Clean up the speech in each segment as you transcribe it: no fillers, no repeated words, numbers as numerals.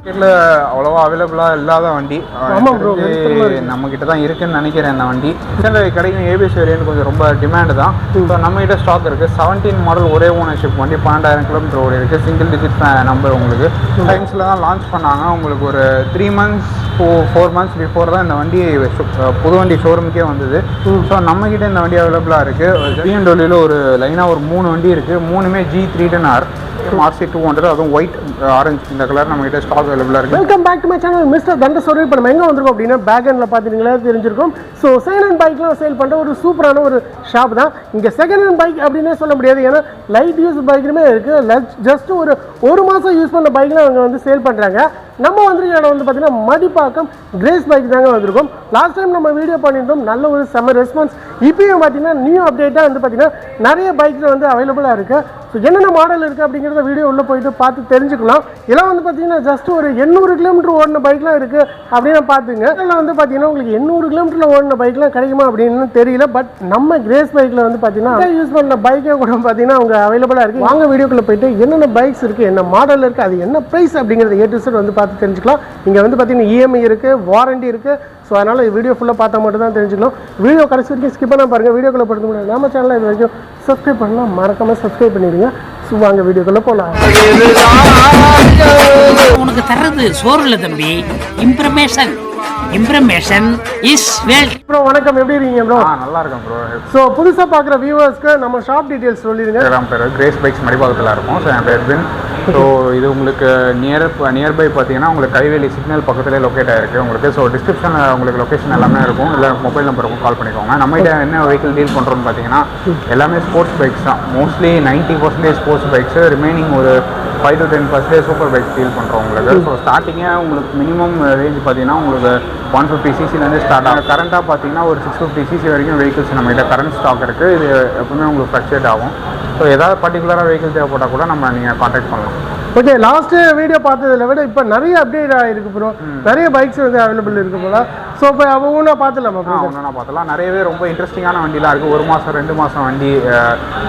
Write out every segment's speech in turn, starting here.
அவ்வளவா அவைலபிளா இல்லாத வண்டி நம்ம கிட்ட தான் இருக்குன்னு நினைக்கிறேன். இந்த வண்டி கிடைக்கும் ஏபிஎஸ் வேரியன்ட் கொஞ்சம் ரொம்ப டிமாண்ட் தான். ஸோ நம்ம கிட்ட ஸ்டாக் இருக்கு. 17 மாடல் ஒரே ஓனர்ஷிப் வண்டி 12,000 கிலோமீட்டர் ஓடி இருக்கு. சிங்கிள் டிஜிட் நம்பர் உங்களுக்கு டைம்ஸ்ல தான் லான்ச் பண்ணாங்க. உங்களுக்கு ஒரு 3 months 4 months பிஃபோர் தான் இந்த வண்டி புது வண்டி ஷோரூமுக்கே வந்தது. ஸோ நம்ம கிட்ட இந்த வண்டி அவைலபிளா இருக்கு. BMW ஒரு லைனா ஒரு 3 வண்டி இருக்கு. 3மே G310R RC200 அதுவும் ஒயிட் ஆரஞ்சு இந்த கலர் நம்ம கிட்ட ஸ்டாக் அவைலபிளா இருக்கு. Welcome back to my channel mister ThandaSoru. இப்போ நம்ம எங்க வந்திருக்கோம் அப்படின்னா பேக் ஹேண்ட்ல பாத்தீங்களா தெரிஞ்சிருக்கும். ஸோ செகண்ட் ஹேண்ட் பைக்லாம் சேல் பண்ற ஒரு சூப்பரான ஒரு ஷாப் தான். இங்க செகண்ட் ஹேண்ட் பைக் அப்படின்னே சொல்ல முடியாது. ஏன்னா லைட் யூஸ் பைக்குமே இருக்கு. ஜஸ்ட் ஒரு மாசம் யூஸ் பண்ண பைக்லாம் அவங்க வந்து சேல் பண்றாங்க. நம்ம வந்திருக்க இடம் வந்து பார்த்தீங்கன்னா மடிப்பாக்கம் கிரேஸ் பைக் தாங்க வந்திருக்கோம். லாஸ்ட் டைம் நம்ம வீடியோ பண்ணியிருந்தோம், நல்ல ஒரு செம்ம ரெஸ்பான்ஸ். இப்பயும் பார்த்தீங்கன்னா நியூ அப்டேட்டாக வந்து பார்த்தீங்கன்னா நிறைய பைக்ஸ் வந்து அவைலபிளாக இருக்குது. ஸோ என்னென்ன மாடல் இருக்குது அப்படிங்கிறத வீடியோ உள்ளே போயிட்டு பார்த்து தெரிஞ்சுக்கலாம். இதெல்லாம் வந்து பார்த்தீங்கன்னா ஜஸ்ட் ஒரு 800 கிலோமீட்டர் ஓடின பைக்லாம் இருக்குது அப்படின்னு பார்த்துங்க. இதெல்லாம் வந்து பார்த்தீங்கன்னா உங்களுக்கு 800 கிலோமீட்டரில் ஓடின பைக்லாம் கிடைக்குமா அப்படின்னு தெரியல. பட் நம்ம கிரேஸ் பைக்கில் வந்து பார்த்தீங்கன்னா யூஸ் பண்ண பைக்கே கூட பார்த்தீங்கன்னா அவங்க அவைலபிளாக இருக்குது. வாங்க வீடியோக்குள்ளே போயிட்டு என்னென்ன பைக்ஸ் இருக்குது, என்ன மாடல் இருக்குது, அது என்ன ப்ரைஸ் அப்படிங்கிறத A to Z வந்து பார்த்து தெரிஞ்சுக்கலாம். இங்கே வந்து பார்த்தீங்கன்னா EMI இருக்குது, வாரண்டி இருக்குது. ஸோ அதனால் வீடியோ ஃபுல்லாக பார்த்தா மட்டும் தான் தெரிஞ்சுக்கலாம். வீடியோ கடைசி வரைக்கும் ஸ்கிப் பண்ணால் பாருங்கள். வீடியோக்குள்ளே படுத்த முடியாது. நம்ம சேனலில் இது வரைக்கும் சப்ஸ்கிரைப் பண்ணலாம், மறக்காமல் சப்ஸ்கிரைப் பண்ணிடுங்க. ஸோ வாங்க வீடியோக்குள்ளே போகலாம். உனக்கு தர்றது சோறுல தம்பி. இம்ப்ரமேஷன் இஸ் வெல்த். ப்ரோ வணக்கம், எப்படி இருக்கீங்க ப்ரோ? நல்லா இருக்கேன் ப்ரோ. ஸோ புதுசாக பார்க்குற வியூவர்ஸ்க்கு நம்ம ஷாப் டீட்டெயில்ஸ் சொல்லிடுங்க. என் பேர் கிரேஸ் பைக்ஸ் மடிப்பாக்கத்தில் இருக்கும். ஸோ என் பேர் பின். ஸோ இது உங்களுக்கு நியர்பை பார்த்தீங்கன்னா உங்களுக்கு கைவேலி சிக்னல் பக்கத்துலேயே லொக்கேட் ஆகிருக்கு உங்களுக்கு. ஸோ டிஸ்கிரிப்ஷனில் உங்களுக்கு லொக்கேஷன் எல்லாமே இருக்கும். இல்லை மொபைல் நம்பருக்கும் கால் பண்ணிக்கோங்க. நம்மகிட்ட என்ன வெஹிக்கிள் டீல் பண்ணுறோன்னு பார்த்தீங்கன்னா எல்லாமே ஸ்போர்ட்ஸ் பைக்ஸ் தான். மோஸ்ட்லி 90% ஸ்போர்ட்ஸ் பைக்ஸு, ரிமைனிங் ஒரு 5 to 10% சூப்பர் பைக்ஸ் டீல் பண்ணுறோம் உங்களுக்கு. ஸோ ஸ்டார்டிங்கே உங்களுக்கு மினிமம் ரேஞ்ச் பார்த்தீங்கன்னா உங்களுக்கு 150 cc ஸ்டார்ட் ஆகும். கரண்ட்டாக பார்த்தீங்கன்னா ஒரு 650 cc வரைக்கும் வெஹிக்கிள்ஸ் நம்மகிட்ட கரண்ட் ஸ்டாக் இருக்குது. இது எப்பவுமே உங்களுக்கு ஃப்ளக்சுவேட் ஆகும். ஸோ ஏதாவது பர்டிகுலராக வெஹிக்கிள் தேவைப்பட்டால் கூட நீங்கள் கான்டாக்ட் பண்ணலாம். ஓகே, லாஸ்ட்டு வீடியோ பார்த்ததில் விட இப்போ நிறைய அப்டேட் ஆகிருக்கு ப்ரோ. நிறைய பைக்ஸ் வந்து அவைலபிள் இருக்குது போல. ஸோ இப்போ ஒவ்வொன்றா பார்த்துலாமா? ஒன்றா பார்த்துலாம். நிறையவே ரொம்ப இன்ட்ரெஸ்டிங்கான வண்டிலாம் இருக்குது. 1 மாதம் 2 மாதம் வண்டி,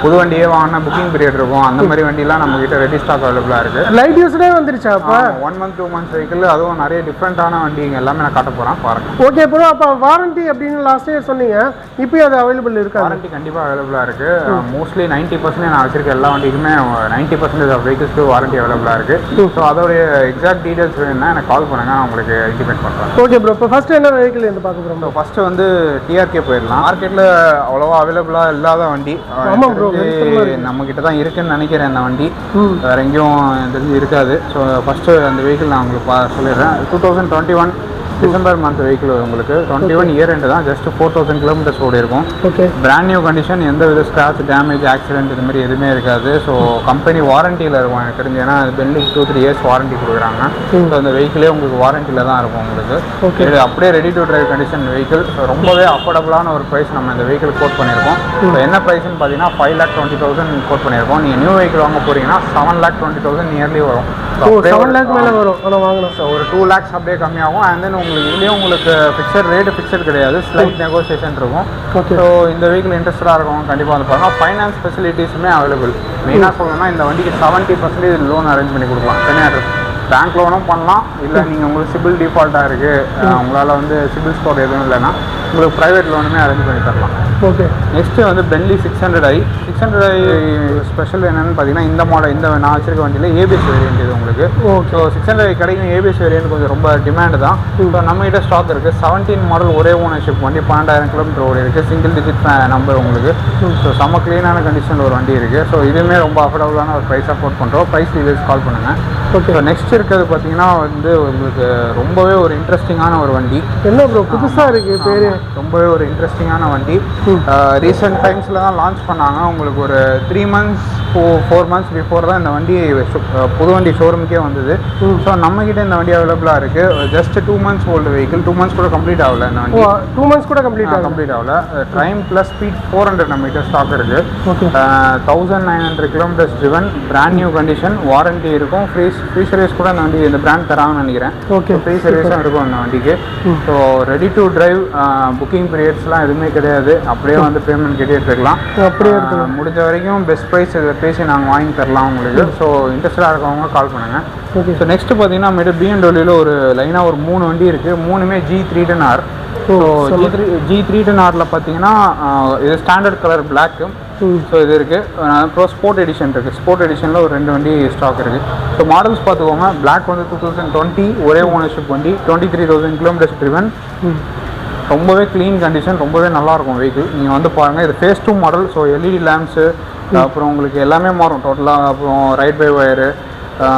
புது வண்டியே வாங்கினா புக்கிங் பீரியட் இருக்கும். அந்த மாதிரி வண்டிலாம் நம்மகிட்ட ரெடி ஸ்டாக் அவைலபிளாக இருக்குது. லைட் யூஸ்டே வந்துருச்சா அப்போ? 1 month 2 months வெஹிக்கிள், அதுவும் நிறைய டிஃப்ரெண்ட்டான வண்டிங்க எல்லாமே நான் காட்ட போகிறேன் பாருங்கள். ஓகே ப்ரோ, அப்போ வாரண்டி அப்படின்னு லாஸ்ட் இயர் சொன்னீங்க, இப்போயும் அது அவைலபிள் இருக்கா? வாரண்டி கண்டிப்பாக அவைலபிளாக இருக்குது. மோஸ்ட்லி 90% நான் வச்சிருக்க எல்லா வண்டிக்குமே 90% ஆஃப் வெஹிக்கிள்ஸ்க்கு வாரண்டி அவைலபிளாக இருக்குது. ஸோ அதோடைய எக்ஸாக்ட் டீடைல்ஸ் வேணும்னா எனக்கு கால் பண்ணுங்கள், நான் உங்களுக்கு இன்டிமேட் பண்ணுறேன். ஓகே ப்ரோ, இப்போ ஃபஸ்ட்டு என்ன வெஹிக்கிள் இருந்து பார்க்க போகிறோம்? ஃபஸ்ட்டு வந்து டிஆர்கே போயிடலாம். மார்க்கெட்டில் அவ்வளோவா அவைலபிளாக இல்லாத வண்டி. ஆமாம் ப்ரோ, நம்ம கிட்ட தான் இருக்குன்னு நினைக்கிறேன். இந்த வண்டி வேற எங்கேயும் தெரிஞ்சு இருக்காது. ஸோ ஃபஸ்ட்டு அந்த வெஹிக்கிள் நான் உங்களுக்கு சொல்லிடுறேன். 2021 டிசம்பர் மந்த் வெஹிக்கிள் உங்களுக்கு. 21 இயர் எண்டு தான். ஜஸ்ட் 4000 கிலோமீட்டர்ஸ் ஓடி இருக்கும். ஓகே, பிராண்ட் நியூ கண்டிஷன், எந்த வித ஸ்க்ராட்ச், டேமேஜ், ஆக்சிடென்ட் இது மாதிரி எதுவுமே இருக்காது. ஸோ கம்பெனி வாரண்டியில் இருக்கும் எனக்கு தெரிஞ்சு. ஏன்னா பென்லி 2-3 years வாரண்டி கொடுக்குறாங்க. ஸோ அந்த வெஹிக்கிளே உங்களுக்கு வாரண்டியில் தான் இருக்கும் உங்களுக்கு. ஓகே, இது அப்படியே ready to drive condition vehicle. So ரொம்பவே அஃபோர்டபுளான ஒரு ப்ரைஸ் நம்ம இந்த வெஹிக்கிள் கோட் பண்ணியிருக்கோம். ஸோ என்ன ப்ரைஸ்ன்னு பார்த்தீங்கன்னா 5,20,000 கோட் பண்ணியிருக்கோம். நீங்கள் நியூ வெஹிக்கிள் வாங்க போகிறீங்கன்னா 7,20,000 நியர்லி வரும். 7 lakh மேலே வரும். ஆனால் வாங்கலாம். ஸோ ஒரு 2 lakhs அப்படியே கம்மியாகும். அண்ட் தென் இதுலேயும் உங்களுக்கு ஃபிக்ஸட் ரேட்டு ஃபிக்ஸட் கிடையாது, ஸ்லைட் நெகோசியேஷன் இருக்கும். ஸோ இந்த வெஹிக்கிள் இன்ட்ரெஸ்டாக இருக்கும் கண்டிப்பாக வந்து பாருங்கள். ஃபைனான்ஸ் ஃபெசிலிட்டிஸுமே அவைலபிள். மெயினாக சொல்லணும்னா இந்த வண்டிக்கு 70% லோன் அரேஞ்ச் பண்ணி கொடுக்கலாம். சென்னை பேங்க் லோனும் பண்ணலாம். இல்லை நீங்கள் உங்களுக்கு சிபில் டிஃபால்ட்டாக இருக்குது, உங்களால் வந்து சிபில் ஸ்கோர் எதுவும் இல்லைன்னா உங்களுக்கு ப்ரைவேட் லோனுமே அரேஞ்ச் பண்ணி தரலாம். ஓகே, நெக்ஸ்ட்டு வந்து பென்லி 600i. 600i ஸ்பெஷல் என்னென்னு பார்த்தீங்கன்னா இந்த மாடல், இந்த நான் வச்சிருக்க வண்டியில் ஏபிஎஸ் வேரியன்ட் இது உங்களுக்கு. ஸோ 600i கிடைக்கும் ஏபிஎஸ் வேரியன்ட் கொஞ்சம் ரொம்ப டிமாண்ட் தான். இப்போ நம்மகிட்ட ஸ்டாக் இருக்குது. 17 மாடல் ஒரே ஓனர்ஷிப் வண்டி 12,000 கிலோமீட்டர் ஓடி இருக்குது. சிங்கிள் டிஜிட் நம்பர் உங்களுக்கு. ஸோ செம்ம க்ளீனான கண்டிஷனில் ஒரு வண்டி இருக்குது. ஸோ இதுவுமே ரொம்ப அஃபோர்டபுளான ஒரு ப்ரைஸ் சப்போர்ட் பண்ணுறோம். ப்ரைஸ் டீடைல்ஸ் கால் பண்ணுங்கள். ஓகே, ஸோ நெக்ஸ்ட் இருக்கிறது பார்த்தீங்கன்னா வந்து உங்களுக்கு ரொம்பவே ஒரு இன்ட்ரெஸ்டிங்கான ஒரு வண்டி. என்ன ப்ரோ புதுசாக இருக்குது பேர்? ரொம்பவே ஒரு இன்ட்ரெஸ்டிங்கான வண்டி. ரீசெண்ட் டைம்ஸில் தான் லான்ச் பண்ணாங்க. உங்களுக்கு ஒரு 3 months 4 months பிஃபோர் தான் இந்த வண்டி புது வண்டி ஷோரூமுக்கே வந்தது. ஸோ நம்மகிட்ட இந்த வண்டி அவைலபிளாக இருக்குது. Just 2 months old vehicle. 2 months கூட கம்ப்ளீட் ஆகல இந்த வண்டி. 2 months கூட கம்ப்ளீட் ஆகல. ட்ரைம் ப்ளஸ் ஸ்பீட் 400 நம்மகிட்ட ஸ்டாக் இருக்குது. 1900 kilometres driven, brand new condition, warranty இருக்கும். ஃப்ரீ சர்வீஸ் கூட அந்த வண்டி இந்த பிராண்ட் தராங்கன்னு நினைக்கிறேன். ஓகே, ஃப்ரீ சர்வீஸும் இருக்கும் அந்த வண்டிக்கு. So ready to drive, booking பீரியட்ஸ்லாம் எதுவுமே கிடையாது. அப்படியே வந்து பேமெண்ட் கட்டிட்டு இருக்கலாம். அப்படியே முடிஞ்ச வரைக்கும் பெஸ்ட் ப்ரைஸ் பேசி நாங்கள் வாங்கி தரலாம் உங்களுக்கு. ஸோ இன்ட்ரெஸ்டாக இருக்கவங்க கால் பண்ணுங்கள். ஓகே. ஸோ நெக்ஸ்ட்டு பார்த்தீங்கன்னா நம்மகிட்ட பிஎம்டபிள்யூவில் ஒரு லைனாக ஒரு 3 வண்டி இருக்குது. 3மே G310R. ஸோ G310Rல பார்த்தீங்கன்னா இது ஸ்டாண்டர்ட் கலர் பிளாக்கு. ஸோ இது இருக்குது. அப்புறம் ஸ்போர்ட் எடிஷன் இருக்குது. ஸ்போர்ட் எடிஷனில் ஒரு 2 வண்டி ஸ்டாக் இருக்குது. ஸோ மாடல்ஸ் பார்த்துக்கோங்க. பிளாக் வந்து 2020 ஒரே ஓனர்ஷிப் வண்டி, 23,000 கிலோமீட்டர்ஸ் ட்ரிவன். ரொம்பவே க்ளீன் கண்டிஷன், ரொம்பவே நல்லாயிருக்கும் வெஹிக்கிள். நீங்கள் வந்து பாருங்கள், இது phase 2 model. So LED lamps, அப்புறம் உங்களுக்கு எல்லாமே மாறும் டோட்டலாக. அப்புறம் ride by wire,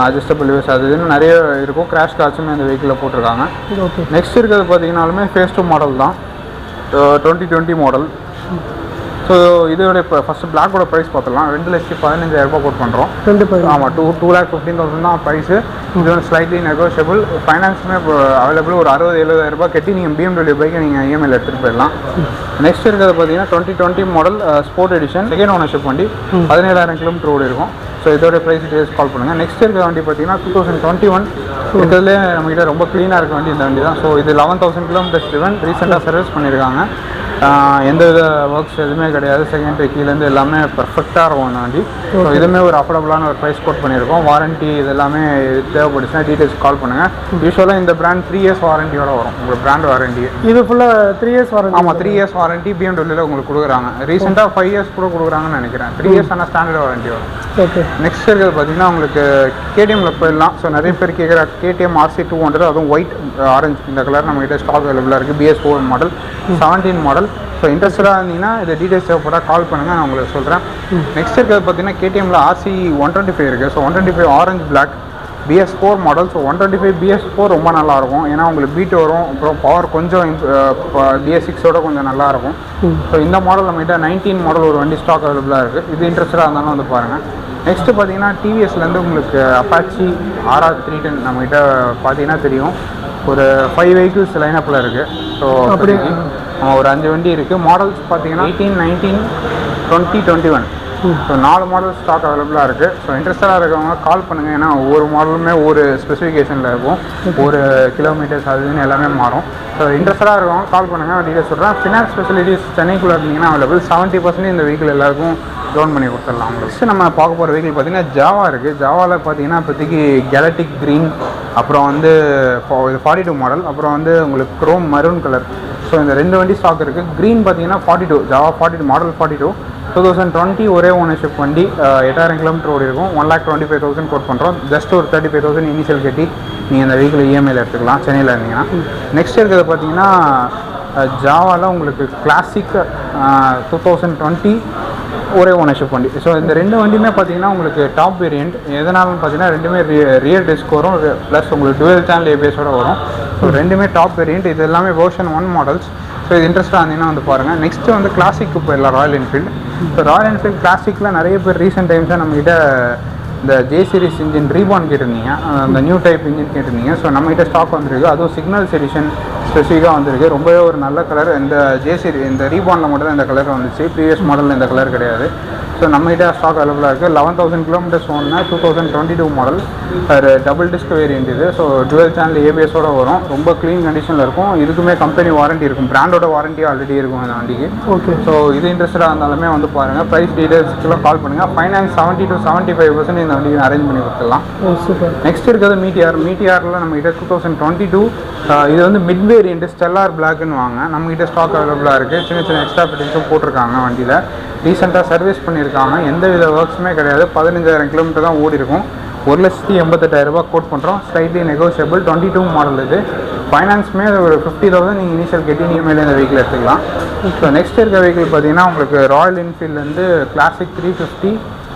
adjustable use, அது இதுன்னு நிறைய இருக்கும். கிராஷ் கார்ட்ஸுமே இந்த வெஹிக்கிளில் போட்டிருக்காங்க. நெக்ஸ்ட் இருக்கிறது பார்த்தீங்கன்னாலுமே ஃபேஸ் 2 மாடல் தான், 2020 மாடல். ஸோ இதோட இப்போ ஃபஸ்ட்டு பிளாக்கோட ப்ரைஸ் பார்த்துலாம். 2,15,000 கோட் பண்ணுறோம். ஆமாம், 2,15,000 தான் ப்ரைஸு. இது வந்து ஸ்லைட்லி நெகோஷியபிள். ஃபைனான்ஸுமே இப்போ அவைலபிள். ஒரு 60,000-70,000 கட்டி நீங்கள் BMW பைக்கை நீங்கள் இஎம்ஐயில் எடுத்துகிட்டு போயிடலாம். நெக்ஸ்ட் இருக்கிறது பார்த்தீங்கன்னா 2020 model sport edition, second ownership வண்டி, 17,000 கிலோமீட்டர் ஓடி இருக்கும். ஸோ இதோட ப்ரைஸ் டீடைல்ஸ் கால் பண்ணுங்கள். நெக்ஸ்ட் இருக்கிற வண்டி பார்த்தீங்கன்னா 2021. இருக்கிறதுலே நம்மகிட்ட ரொம்ப க்ளீனாக இருக்க வண்டி இந்த வண்டி தான். ஸோ இது 11,000 கிலோமீட்டர்ஸ் ட்ரிவன். ரீசெண்டாக சர்வீஸ் பண்ணியிருக்காங்க. எந்த வித ஒர்க்ஸ் எதுவுமே கிடையாது. செகண்டரி கீழேருந்து எல்லாமே பர்ஃபெக்டாக இருக்கும் அந்த வண்டி. ஸோ இதுவுமே ஒரு அஃபோர்டபுளான ஒரு ப்ரைஸ் கோட் பண்ணியிருக்கோம். வாரண்ட்டி இது எல்லாமே தேவைப்படுச்சுன்னா டீட்டெயில்ஸ் கால் பண்ணுங்கள். யூஸ்வலாக இந்த பிராண்ட் 3 இயர்ஸ் வாரண்டியோட வரும். உங்களுக்கு பிராண்ட் வாரண்டி இது ஃபுல்லாக 3 இயர்ஸ் வாரண்டி. ஆமாம், 3 இயர்ஸ் வாரண்டி பிஎம்டபிள்யூவில் உங்களுக்கு கொடுக்குறாங்க. ரீசெண்டாக 5 இயர்ஸ் கூட கொடுக்குறாங்கன்னு நினைக்கிறேன். 3 இயர்ஸ் ஆனால் ஸ்டாண்டர்ட் வாரண்டி வரும். ஓகே. நெக்ஸ்ட் இருக்கிறது பார்த்தீங்கன்னா உங்களுக்கு KTMல போயிடலாம். ஸோ நிறைய பேர் கேட்குற KTM RC200, அதுவும் ஒயிட் ஆரஞ்சு இந்த கலர் நம்மகிட்ட ஸ்டாக் அவைலபிளாக இருக்குது. BS4 model, 17 model. ஸோ இன்ட்ரெஸ்டாக இருந்தீங்கன்னா இது டீட்டெயில்ஸ் தேவைப்பட்டால் கால் பண்ணுங்கள், நான் உங்களுக்கு சொல்கிறேன். நெக்ஸ்ட் இருக்கிறது பார்த்தீங்கன்னா KTMல RC125 இருக்குது. ஸோ 125 ஆரஞ்சு பிளாக், BS4 மாடல். ஸோ 125 BS4 ரொம்ப நல்லாயிருக்கும். ஏன்னா உங்களுக்கு பீட் வரும், அப்புறம் பவர் கொஞ்சம் BS6ஓட கொஞ்சம் நல்லாயிருக்கும். ஸோ இந்த மாடல் நம்மகிட்ட 19 மாடல் ஒரு வண்டி ஸ்டாக் அவைலபிளாக இருக்குது. இது இன்ட்ரெஸ்டாக இருந்தாலும் வந்து பாருங்கள். நெக்ஸ்ட்டு பார்த்தீங்கன்னா டிவிஎஸ்லேருந்து உங்களுக்கு அப்பாச்சி RR310 நம்மகிட்ட பார்த்தீங்கன்னா தெரியும். ஒரு 5 வெஹிக்கிள்ஸ் லைனப்பில் இருக்குது. ஸோ அப்படி ஒரு 5 வண்டி இருக்குது. மாடல்ஸ் பார்த்தீங்கன்னா 18, 19, 20, 21. ஸோ 4 மாடல் ஸ்டாக் அவைலபிளாக இருக்குது. ஸோ இன்ட்ரெஸ்டாக இருக்கவங்க கால் பண்ணுங்கள். ஏன்னா ஒவ்வொரு மாடலுமே ஒரு ஸ்பெசிஃபிகேஷனில் இருக்கும், ஒரு கிலோமீட்டர்ஸ் அதுன்னு எல்லாமே மாறும். ஸோ இன்ட்ரெஸ்டாக இருக்கவங்க கால் பண்ணுங்கள், டீட்டெயில்ஸ் சொல்கிறேன். ஃபினான்ஸ் ஃபெசிலிட்டிஸ் சென்னைக்குள்ளே இருந்தீங்கன்னா அவைலபிள். 70% இந்த வெஹிக்கிள் எல்லாருக்கும் லோன் பண்ணி கொடுத்துடலாம். உங்களுக்கு நம்ம பார்க்க போகிற வெஹிக்கிள் பார்த்தீங்கன்னா ஜாவா இருக்குது. ஜாவாவில் பார்த்தீங்கன்னா இப்போதைக்கு கேலட்டிக் க்ரீன், அப்புறம் வந்து 42 மாடல், அப்புறம் வந்து உங்களுக்கு க்ரோம் மரூன் கலர். ஸோ இந்த 2 வண்டி ஸ்டாக் இருக்குது. க்ரீன் பார்த்தீங்கன்னா 42, ஜாவா 42 மாடல் 42, 2020 ஒரே ஓனர்ஷிப் வண்டி, 8,000 கிலோமீட்டர் ஓடி இருக்கும். 1,25,000 கோட் பண்ணுறோம். ஜஸ்ட் ஒரு 35,000 இனிஷியல் கட்டி நீங்கள் இந்த வெஹிக்கிள் இஎம்ஐயில் எடுத்துக்கலாம் சென்னையில் இருந்தீங்கன்னா. நெக்ஸ்ட் இருக்கிறது பார்த்தீங்கன்னா ஜாவாவில் உங்களுக்கு கிளாசிக் 2020 ஒரே ஓனர்ஷிப் வண்டி. ஸோ இந்த 2 வண்டியுமே பார்த்தீங்கன்னா உங்களுக்கு டாப் வேரியண்ட். எதனாலும் பார்த்தீங்கன்னா 2மே ரியர் டிஸ்க் வரும், ப்ளஸ் உங்களுக்கு டுவெல் சேனல் ஏபிஎஸோட வரும். ஸோ 2மே டாப் வேரியண்ட். இது எல்லாமே வெர்ஷன் 1 மாடல்ஸ். ஸோ இது இன்ட்ரெஸ்ட்டாக இருந்தீங்கன்னா வந்து பாருங்கள். நெக்ஸ்ட்டு வந்து கிளாசிக்கு போயிடலாம், Royal Enfield. So Royal Enfield கிளாசிக்கில் நிறைய பேர் ரீசெண்ட் டைம்ஸாக நம்மகிட்ட இந்த ஜே சீரிஸ் இன்ஜின் ரீபான் கேட்டிருந்தீங்க, அந்த நியூ டைப் இன்ஜின் கேட்டிருந்தீங்க. ஸோ நம்மகிட்ட ஸ்டாக் வந்திருக்கு. அதுவும் சிக்னல்ஸ் எடிஷன் ஸ்பெசிஃபிக்காக வந்திருக்கு. ரொம்பவே ஒரு நல்ல கலர். இந்த ஜே சீரிஸ் இந்த ரீபானில் மட்டும் தான் இந்த கலர் வந்துச்சு. ப்ரீவியஸ் மாடலில் இந்த கலர் கிடையாது. ஸோ நம்மகிட்ட ஸ்டாக் அவைலபிளாக இருக்குது. 11,000 கிலோமீட்டர்ஸ் ஓடுனா 2022 மாடல், ஒரு டபுள் டிஸ்க் வேரியண்ட் இது. ஸோ டுவெல் சேனல் ஏபிஎஸோட வரும். ரொம்ப க்ளீன் கண்டிஷனில் இருக்கும். இதுக்குமே கம்பெனி வாரண்ட்டி இருக்கும், பிராண்டோட வாரண்ட்டி ஆல்ரெடி இருக்கும் அந்த வண்டிக்கு. ஓகே. ஸோ இது இன்ட்ரெஸ்டாக இருந்தாலுமே வந்து பாருங்கள். ப்ரைஸ் டீடைல்ஸ்க்குலாம் கால் பண்ணுங்கள். ஃபைனான்ஸ் 70 to 75% இந்த வண்டிக்கு அரேஞ்ச் பண்ணி கொடுத்துடலாம். சூப்பர். நெக்ஸ்ட் இருக்கிறது மீட்டிஆரில் நம்மகிட்ட 2022 இது வந்து மிட் வேரியண்ட் ஸ்டெல்லார் பிளாக்னு வாங்க. நம்மகிட்ட ஸ்டாக் அவைலபிளாக இருக்குது. சின்ன சின்ன எக்ஸ்ட்ரா ஃபிட்டிங்ஸும் போட்டிருக்காங்க வண்டியில். ரீசெண்டாக சர்வீஸ் பண்ணியிருக்காங்க. எந்த வித ஒர்க்ஸுமே கிடையாது. 15,000 கிலோமீட்டர் தான் ஓடி இருக்கும். 1,88,000 கோட் பண்ணுறோம். Slightly negotiable. 22 மாடல் இது. ஃபைனான்ஸுமே ஒரு 50,000 நீங்கள் இனிஷியல் கட்டி இஎம்ஐயில் இந்த வெஹிக்கிள் எடுத்துக்கலாம். ஸோ நெக்ஸ்ட் இருக்க வெஹிக்கிள் பார்த்தீங்கன்னா உங்களுக்கு ராயல் என்ஃபீல்ட்லேருந்து கிளாசிக் 350.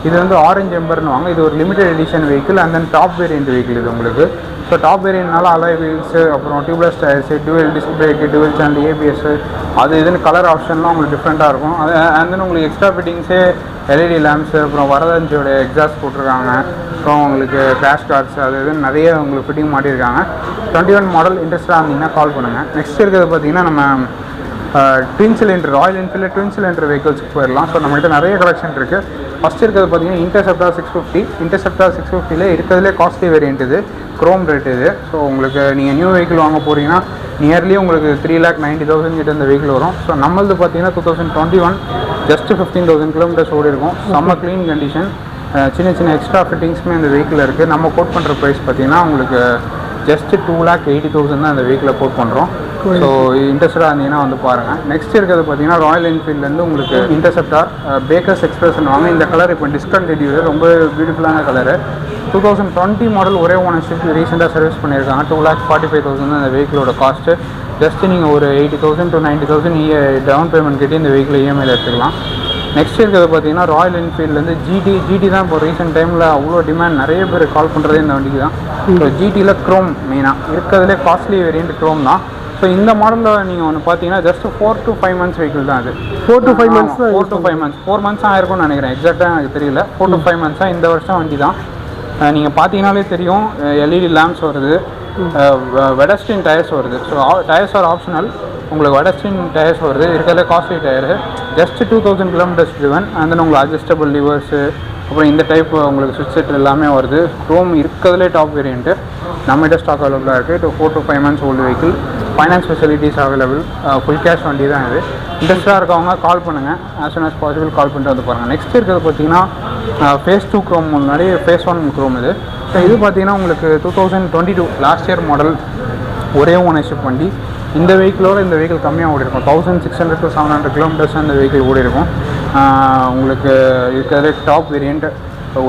இது வந்து ஆரஞ்சு எம்பர்னு வாங்க. இது ஒரு limited edition vehicle. And then top variant vehicle இது உங்களுக்கு. ஸோ டாப் வேரியண்ட்னால அலாய் வீல்ஸு, அப்புறம் tubeless tyres, dual disc brake, dual channel ABS, அது இதுன்னு கலர் ஆப்ஷன்லாம் உங்களுக்கு டிஃப்ரெண்ட்டாக இருக்கும். அது அண்ட் தென் உங்களுக்கு எக்ஸ்ட்ரா ஃபிட்டிங்ஸே எல்இடி லேம்ப்ஸு, அப்புறம் வரதஞ்சியோட எக்ஸாஸ்ட் போட்டிருக்காங்க. அப்புறம் உங்களுக்கு கிராஷ் கார்ட்ஸ் அது இதுன்னு நிறைய உங்களுக்கு ஃபிட்டிங் மாட்டியிருக்காங்க. 21 மாடல் இன்ட்ரெஸ்ட்டாக இருந்தீங்கன்னா கால் பண்ணுங்கள். நெக்ஸ்ட் இருக்கிறது பார்த்தீங்கன்னா நம்ம twin cylinder, Royal Enfield twin cylinder வெஹிக்கிள்ஸ்க்கு போயிடலாம். ஸோ நம்மகிட்ட நிறைய கலெக்ஷன் இருக்குது. ஃபஸ்ட் இருக்கிறது பார்த்தீங்கன்னா இன்டர்செப்டார் 650. இன்டர்செப்டார் 650ல இருக்கிறதுலே காஸ்ட்லி வேரியண்ட் இது, க்ரோம் ரேட் இது. ஸோ உங்களுக்கு நீங்கள் நியூ வெஹிக்கிள் வாங்க போகிறீங்கன்னா நியர்லி உங்களுக்கு 3,90,000 கிட்ட இந்த வெஹிக்கிள் வரும். ஸோ நம்மளது பார்த்தீங்கன்னா 2021 ஜஸ்ட் 15,000 கிலோமீட்டர்ஸ் ஓடி இருக்கும். செம்ம க்ளீன் கண்டிஷன். சின்ன சின்ன எக்ஸ்ட்ரா ஃபிட்டிங்ஸுமே இந்த வெஹிக்கிள் இருக்குது. நம்ம கோட் பண்ணுற ப்ரைஸ் பார்த்தீங்கன்னா உங்களுக்கு ஜஸ்ட் 2,80,000 தான் அந்த வெஹிக்கிளை கோட் பண்ணுறோம். ஸோ இன்ட்ரெஸ்டாக இருந்தீங்கன்னா வந்து பாருங்கள். நெக்ஸ்ட் இருக்கிறது பார்த்தீங்கன்னா ராயல் என்ஃபீல்ட்லேருந்து உங்களுக்கு இன்டர்செப்டார் பேக்கர்ஸ் எக்ஸ்பிரஸ் வாங்க. இந்த கலர் இப்போ டிஸ்கண்டினியூ ரொம்ப பியூட்டிஃபுல்லான கலரு. 2020 மாடல் ஒரே ஓனர்ஷிப் ரீசெண்டாக சர்வீஸ் பண்ணியிருக்காங்க. 2,45,000 தான் அந்த வெஹிக்கிளோட காஸ்ட்டு. ஜஸ்ட்டு நீங்கள் ஒரு 80,000 to 90,000 டவுன் பேமெண்ட் கிட்டே இந்த வெஹிக்கிள் இஎம்ஐயில் எடுத்துக்கலாம். நெக்ஸ்ட் இருக்கிறது பார்த்தீங்கன்னா ராயல் என்ஃபீல்ட்லேருந்து ஜிடி தான் இப்போ ரீசெண்ட் டைமில் அவ்வளோ டிமாண்ட், நிறைய பேர் கால் பண்ணுறதே இந்த வண்டிக்கு தான். ஸோ ஜிடியில் க்ரோம் மெயினாக இருக்கிறதுலே காஸ்ட்லி வேரியண்ட் க்ரோம் தான். ஸோ இந்த மாடலில் நீங்கள் ஒன்று பார்த்தீங்கன்னா ஜஸ்ட் 4 to 5 months வெஹிக்கிள் தான் அது. 4 to 5 months 4 months ஆயிருக்கும்னு நினைக்கிறேன். எக்ஸாக்டாக எனக்கு தெரியல. 4 to 5 months இந்த வருஷம் வண்டி தான். நீங்கள் பார்த்தீங்கன்னாலே தெரியும், எல்இடி லேம்ப்ஸ் வருது, வெடஸ்டின் டயர்ஸ் வருது. So tyres are optional. உங்களுக்கு வெடஸ்டின் டயர்ஸ் வருது, இருக்கிறதுல costly tyre. Just 2,000 kilometers driven. And then உங்களுக்கு அட்ஜஸ்டபிள் லிவர்ஸு, அப்புறம் இந்த டைப் உங்களுக்கு ஸ்விட்ச் செட் எல்லாமே வருது. க்ரோம் இருக்கிறதுலே டாப் வேரியண்ட்டு நம்மகிட்ட ஸ்டாக் அவைலபிளாக இருக்குது. 4 to 5 months old vehicle. Finance facilities available. Full cash வண்டி தான் இது. இன்ட்ரெஸ்டாக இருக்கவங்க கால் பண்ணுங்கள். ஆஸ் சூன் ஆஸ் பாசிபிள் கால் பண்ணிட்டு வந்து பாருங்கள். நெக்ஸ்ட் இருக்கிறது பார்த்தீங்கன்னா ஃபேஸ் 2 க்ரோம், முன்னாடி ஃபேஸ் 1 க்ரோம் இது. ஸோ இது பார்த்தீங்கன்னா உங்களுக்கு 2022 லாஸ்ட் இயர் மாடல் ஒரே ஓனர்ஷிப் வண்டி. இந்த வெஹிக்கிளோட இந்த வெஹிக்கிள் கம்மியாக ஓடி இருக்கும். 1,600 to 700 kilometers இந்த வெஹிக்கிள் ஓடி இருக்கும். உங்களுக்கு இருக்கிறதே டாப் வேரியண்ட்,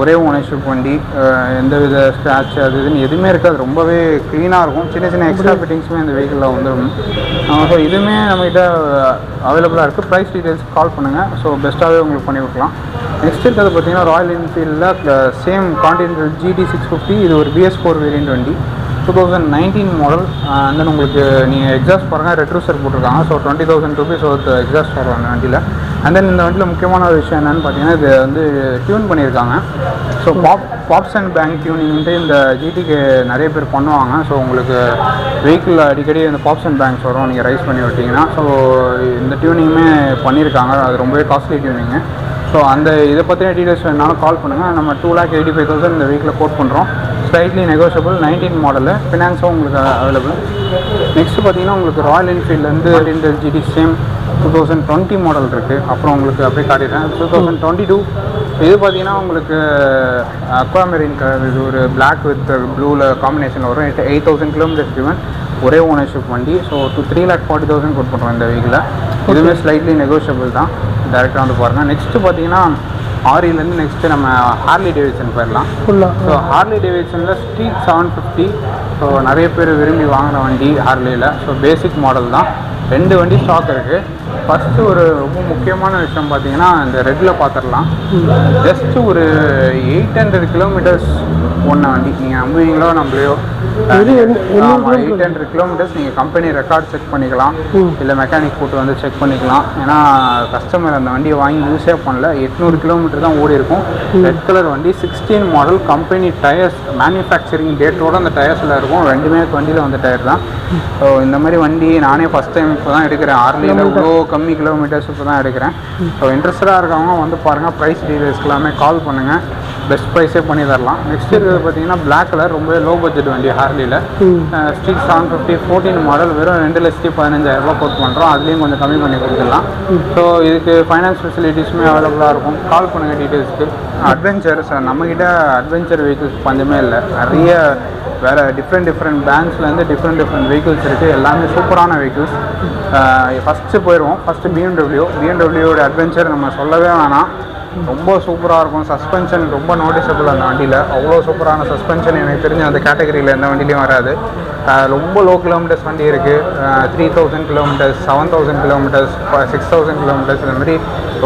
ஒரே ஓனர்ஷிப் வண்டி. எந்தவித ஸ்க்ராட்ச் அது இதுன்னு எதுவுமே இருக்காது. ரொம்பவே க்ளீனாக இருக்கும். சின்ன சின்ன எக்ஸ்ட்ரா ஃபிட்டிங்ஸுமே இந்த வெஹிக்கிளில் வந்துடும். ஸோ இதுவுமே நம்மகிட்ட அவைலபிளாக இருக்குது. ப்ரைஸ் டீட்டெயில்ஸ் கால் பண்ணுங்கள். ஸோ பெஸ்ட்டாகவே உங்களுக்கு பண்ணி கொடுக்கலாம். நெக்ஸ்ட் இருக்கிறது பார்த்தீங்கன்னா ராயல் என்ஃபீல்டில் சேம் கான்டினென்டல் GT 650. இது ஒரு BS4 வேரியண்ட் வண்டி. 2019 மாடல். அண்ட் தென் உங்களுக்கு நீங்கள் எக்ஸாஸ்ட் பாருங்கள், ரெட்ரூசர் போட்டிருக்காங்க. ஸோ 20,000 rupees ஒருத்த எக்ஸாஸ்ட் வரும் அந்த வண்டியில். அண்ட் தென் இந்த வண்டியில் முக்கியமான ஒரு விஷயம் என்னென்னு பார்த்தீங்கன்னா, இது வந்து டியூன் பண்ணியிருக்காங்க. ஸோ பாப்ஸ் அண்ட் பேங்க் டியூனிங்ட்டு இந்த ஜிடிக்கு நிறைய பேர் பண்ணுவாங்க. ஸோ உங்களுக்கு வெஹிக்கிள் அடிக்கடி இந்த பாப்ஸ் அண்ட் பேங்க்ஸ் வரும் நீங்கள் ரைஸ் பண்ணி விட்டிங்கன்னா. ஸோ இந்த டியூனிங்குமே பண்ணியிருக்காங்க. அது ரொம்பவே காஸ்ட்லி டியூனிங்கு. ஸோ அந்த இதை பற்றின டீட்டெயில்ஸ் வேணாலும் கால் பண்ணுங்கள். நம்ம 2,85,000 இந்த வெஹிக்கில் கோட் பண்ணுறோம். Slightly negotiable. 19 மாடலு. ஃபினான்ஸும் உங்களுக்கு அவைலபிள். நெக்ஸ்ட்டு பார்த்தீங்கன்னா உங்களுக்கு ராயல் என்ஃபீல்ட்லேருந்து கான்டினென்டல் GT சேம் 2020 மாடல் இருக்குது. அப்புறம் உங்களுக்கு அப்படியே காட்டிடுறேன். 2022 இது பார்த்தீங்கன்னா உங்களுக்கு அக்வாமெரின் கலர். இது ஒரு பிளாக் வித் ப்ளூவில் காம்பினேஷனில் வரும். 8,000 kilometers driven. ஒரே ஓனர்ஷிப் வண்டி. ஸோ 3,40,000 கோட் பண்ணுறோம் இந்த வெஹிக்கில். இதுவுமே ஸ்லைட்லி நெகோஷியபிள் தான். டேரெக்டாக வந்து பாருங்கள். நெக்ஸ்ட்டு பார்த்தீங்கன்னா ஆரிலேருந்து நெக்ஸ்ட்டு நம்ம ஹார்லி டேவிட்சன் போயிடலாம். ஸோ ஹார்லி டேவிட்சனில் ஸ்ட்ரீட் 750. ஸோ நிறைய பேர் விரும்பி வாங்கின வண்டி ஹார்லியில். ஸோ பேசிக் மாடல் தான். 2 வண்டி ஸ்டாக் இருக்குது. ஃபஸ்ட்டு ஒரு ரொம்ப முக்கியமான விஷயம் பார்த்தீங்கன்னா, இந்த ரெட்டில் பார்த்துடலாம். ஜஸ்ட்டு ஒரு 800 kilometers ஓடின வண்டி. நீங்கள் நம்புவீங்களோ நம்மளையோ, 800 kilometers நீங்கள் கம்பெனி ரெக்கார்ட் செக் பண்ணிக்கலாம், இல்லை மெக்கானிக் போட்டு வந்து செக் பண்ணிக்கலாம். ஏன்னா கஸ்டமர் அந்த வண்டியை வாங்கி யூஸே பண்ணல. 800 kilometers தான் ஓடி இருக்கும். ரெட் கலர் வண்டி. 16 மாடல். கம்பெனி டயர்ஸ் மேனுஃபேக்சரிங் டேட்டோட அந்த டயர்ஸில் இருக்கும். ரெண்டுமே வண்டியில் வந்த டயர் தான். ஸோ இந்த மாதிரி வண்டி நானே ஃபஸ்ட் டைம் இப்போ தான் எடுக்கிறேன். ஆர்லியில் இவ்வளோ கம்மி கிலோமீட்டர்ஸ் இப்போ தான் எடுக்கிறேன். ஸோ இன்ட்ரெஸ்டாக இருக்கவங்க வந்து பாருங்கள். ப்ரைஸ் டீட்டெயில்ஸ்க்கு எல்லாமே கால் பண்ணுங்கள். பெஸ்ட் ப்ரைஸே பண்ணி தரலாம். நெக்ஸ்ட் இருக்கிறது பார்த்தீங்கன்னா பிளாக் கலர். ரொம்ப லோ பட்ஜெட் வண்டி ஹார்லியில். Street 750 14 model. வெறும் 2,15,000 கோட் பண்ணுறோம். அதுலேயும் கொஞ்சம் கம்மி பண்ணி கொடுத்துடலாம். ஸோ இதுக்கு ஃபைனான்ஸ் ஃபெசிலிட்டிஸுமே அவைலபிளாக இருக்கும். கால் பண்ணுங்கள் டீட்டெயில்ஸ்க்கு. அட்வென்ச்சர் நம்மக்கிட்ட அட்வென்ச்சர் வெஹிக்கிள்ஸ் பஞ்சமே இல்லை. நிறைய வேறு டிஃப்ரெண்ட் பிராண்ட்ஸ்லேருந்து டிஃப்ரெண்ட் வெஹிக்கிள்ஸ் இருக்குது. எல்லாமே சூப்பரான வெஹிக்கிள்ஸ். ஃபஸ்ட்டு போயிடுவோம். ஃபஸ்ட்டு பிஎம்டபிள்யூட அட்வென்ச்சர் நம்ம சொல்லவே வேணாம். ரொம்ப சூப்பராக இருக்கும். சஸ்பென்ஷன் ரொம்ப நோட்டிசபிள் அந்த வண்டியில். அவ்வளோ சூப்பரான சஸ்பென்ஷன் எனக்கு தெரிஞ்ச அந்த கேட்டகரியில் எந்த வண்டிலையும் வராது. ரொம்ப லோ கிலோமீட்டர்ஸ் வண்டி இருக்குது. 3,000 kilometers, 7,000 kilometers, 6,000 kilometers. இந்த மாதிரி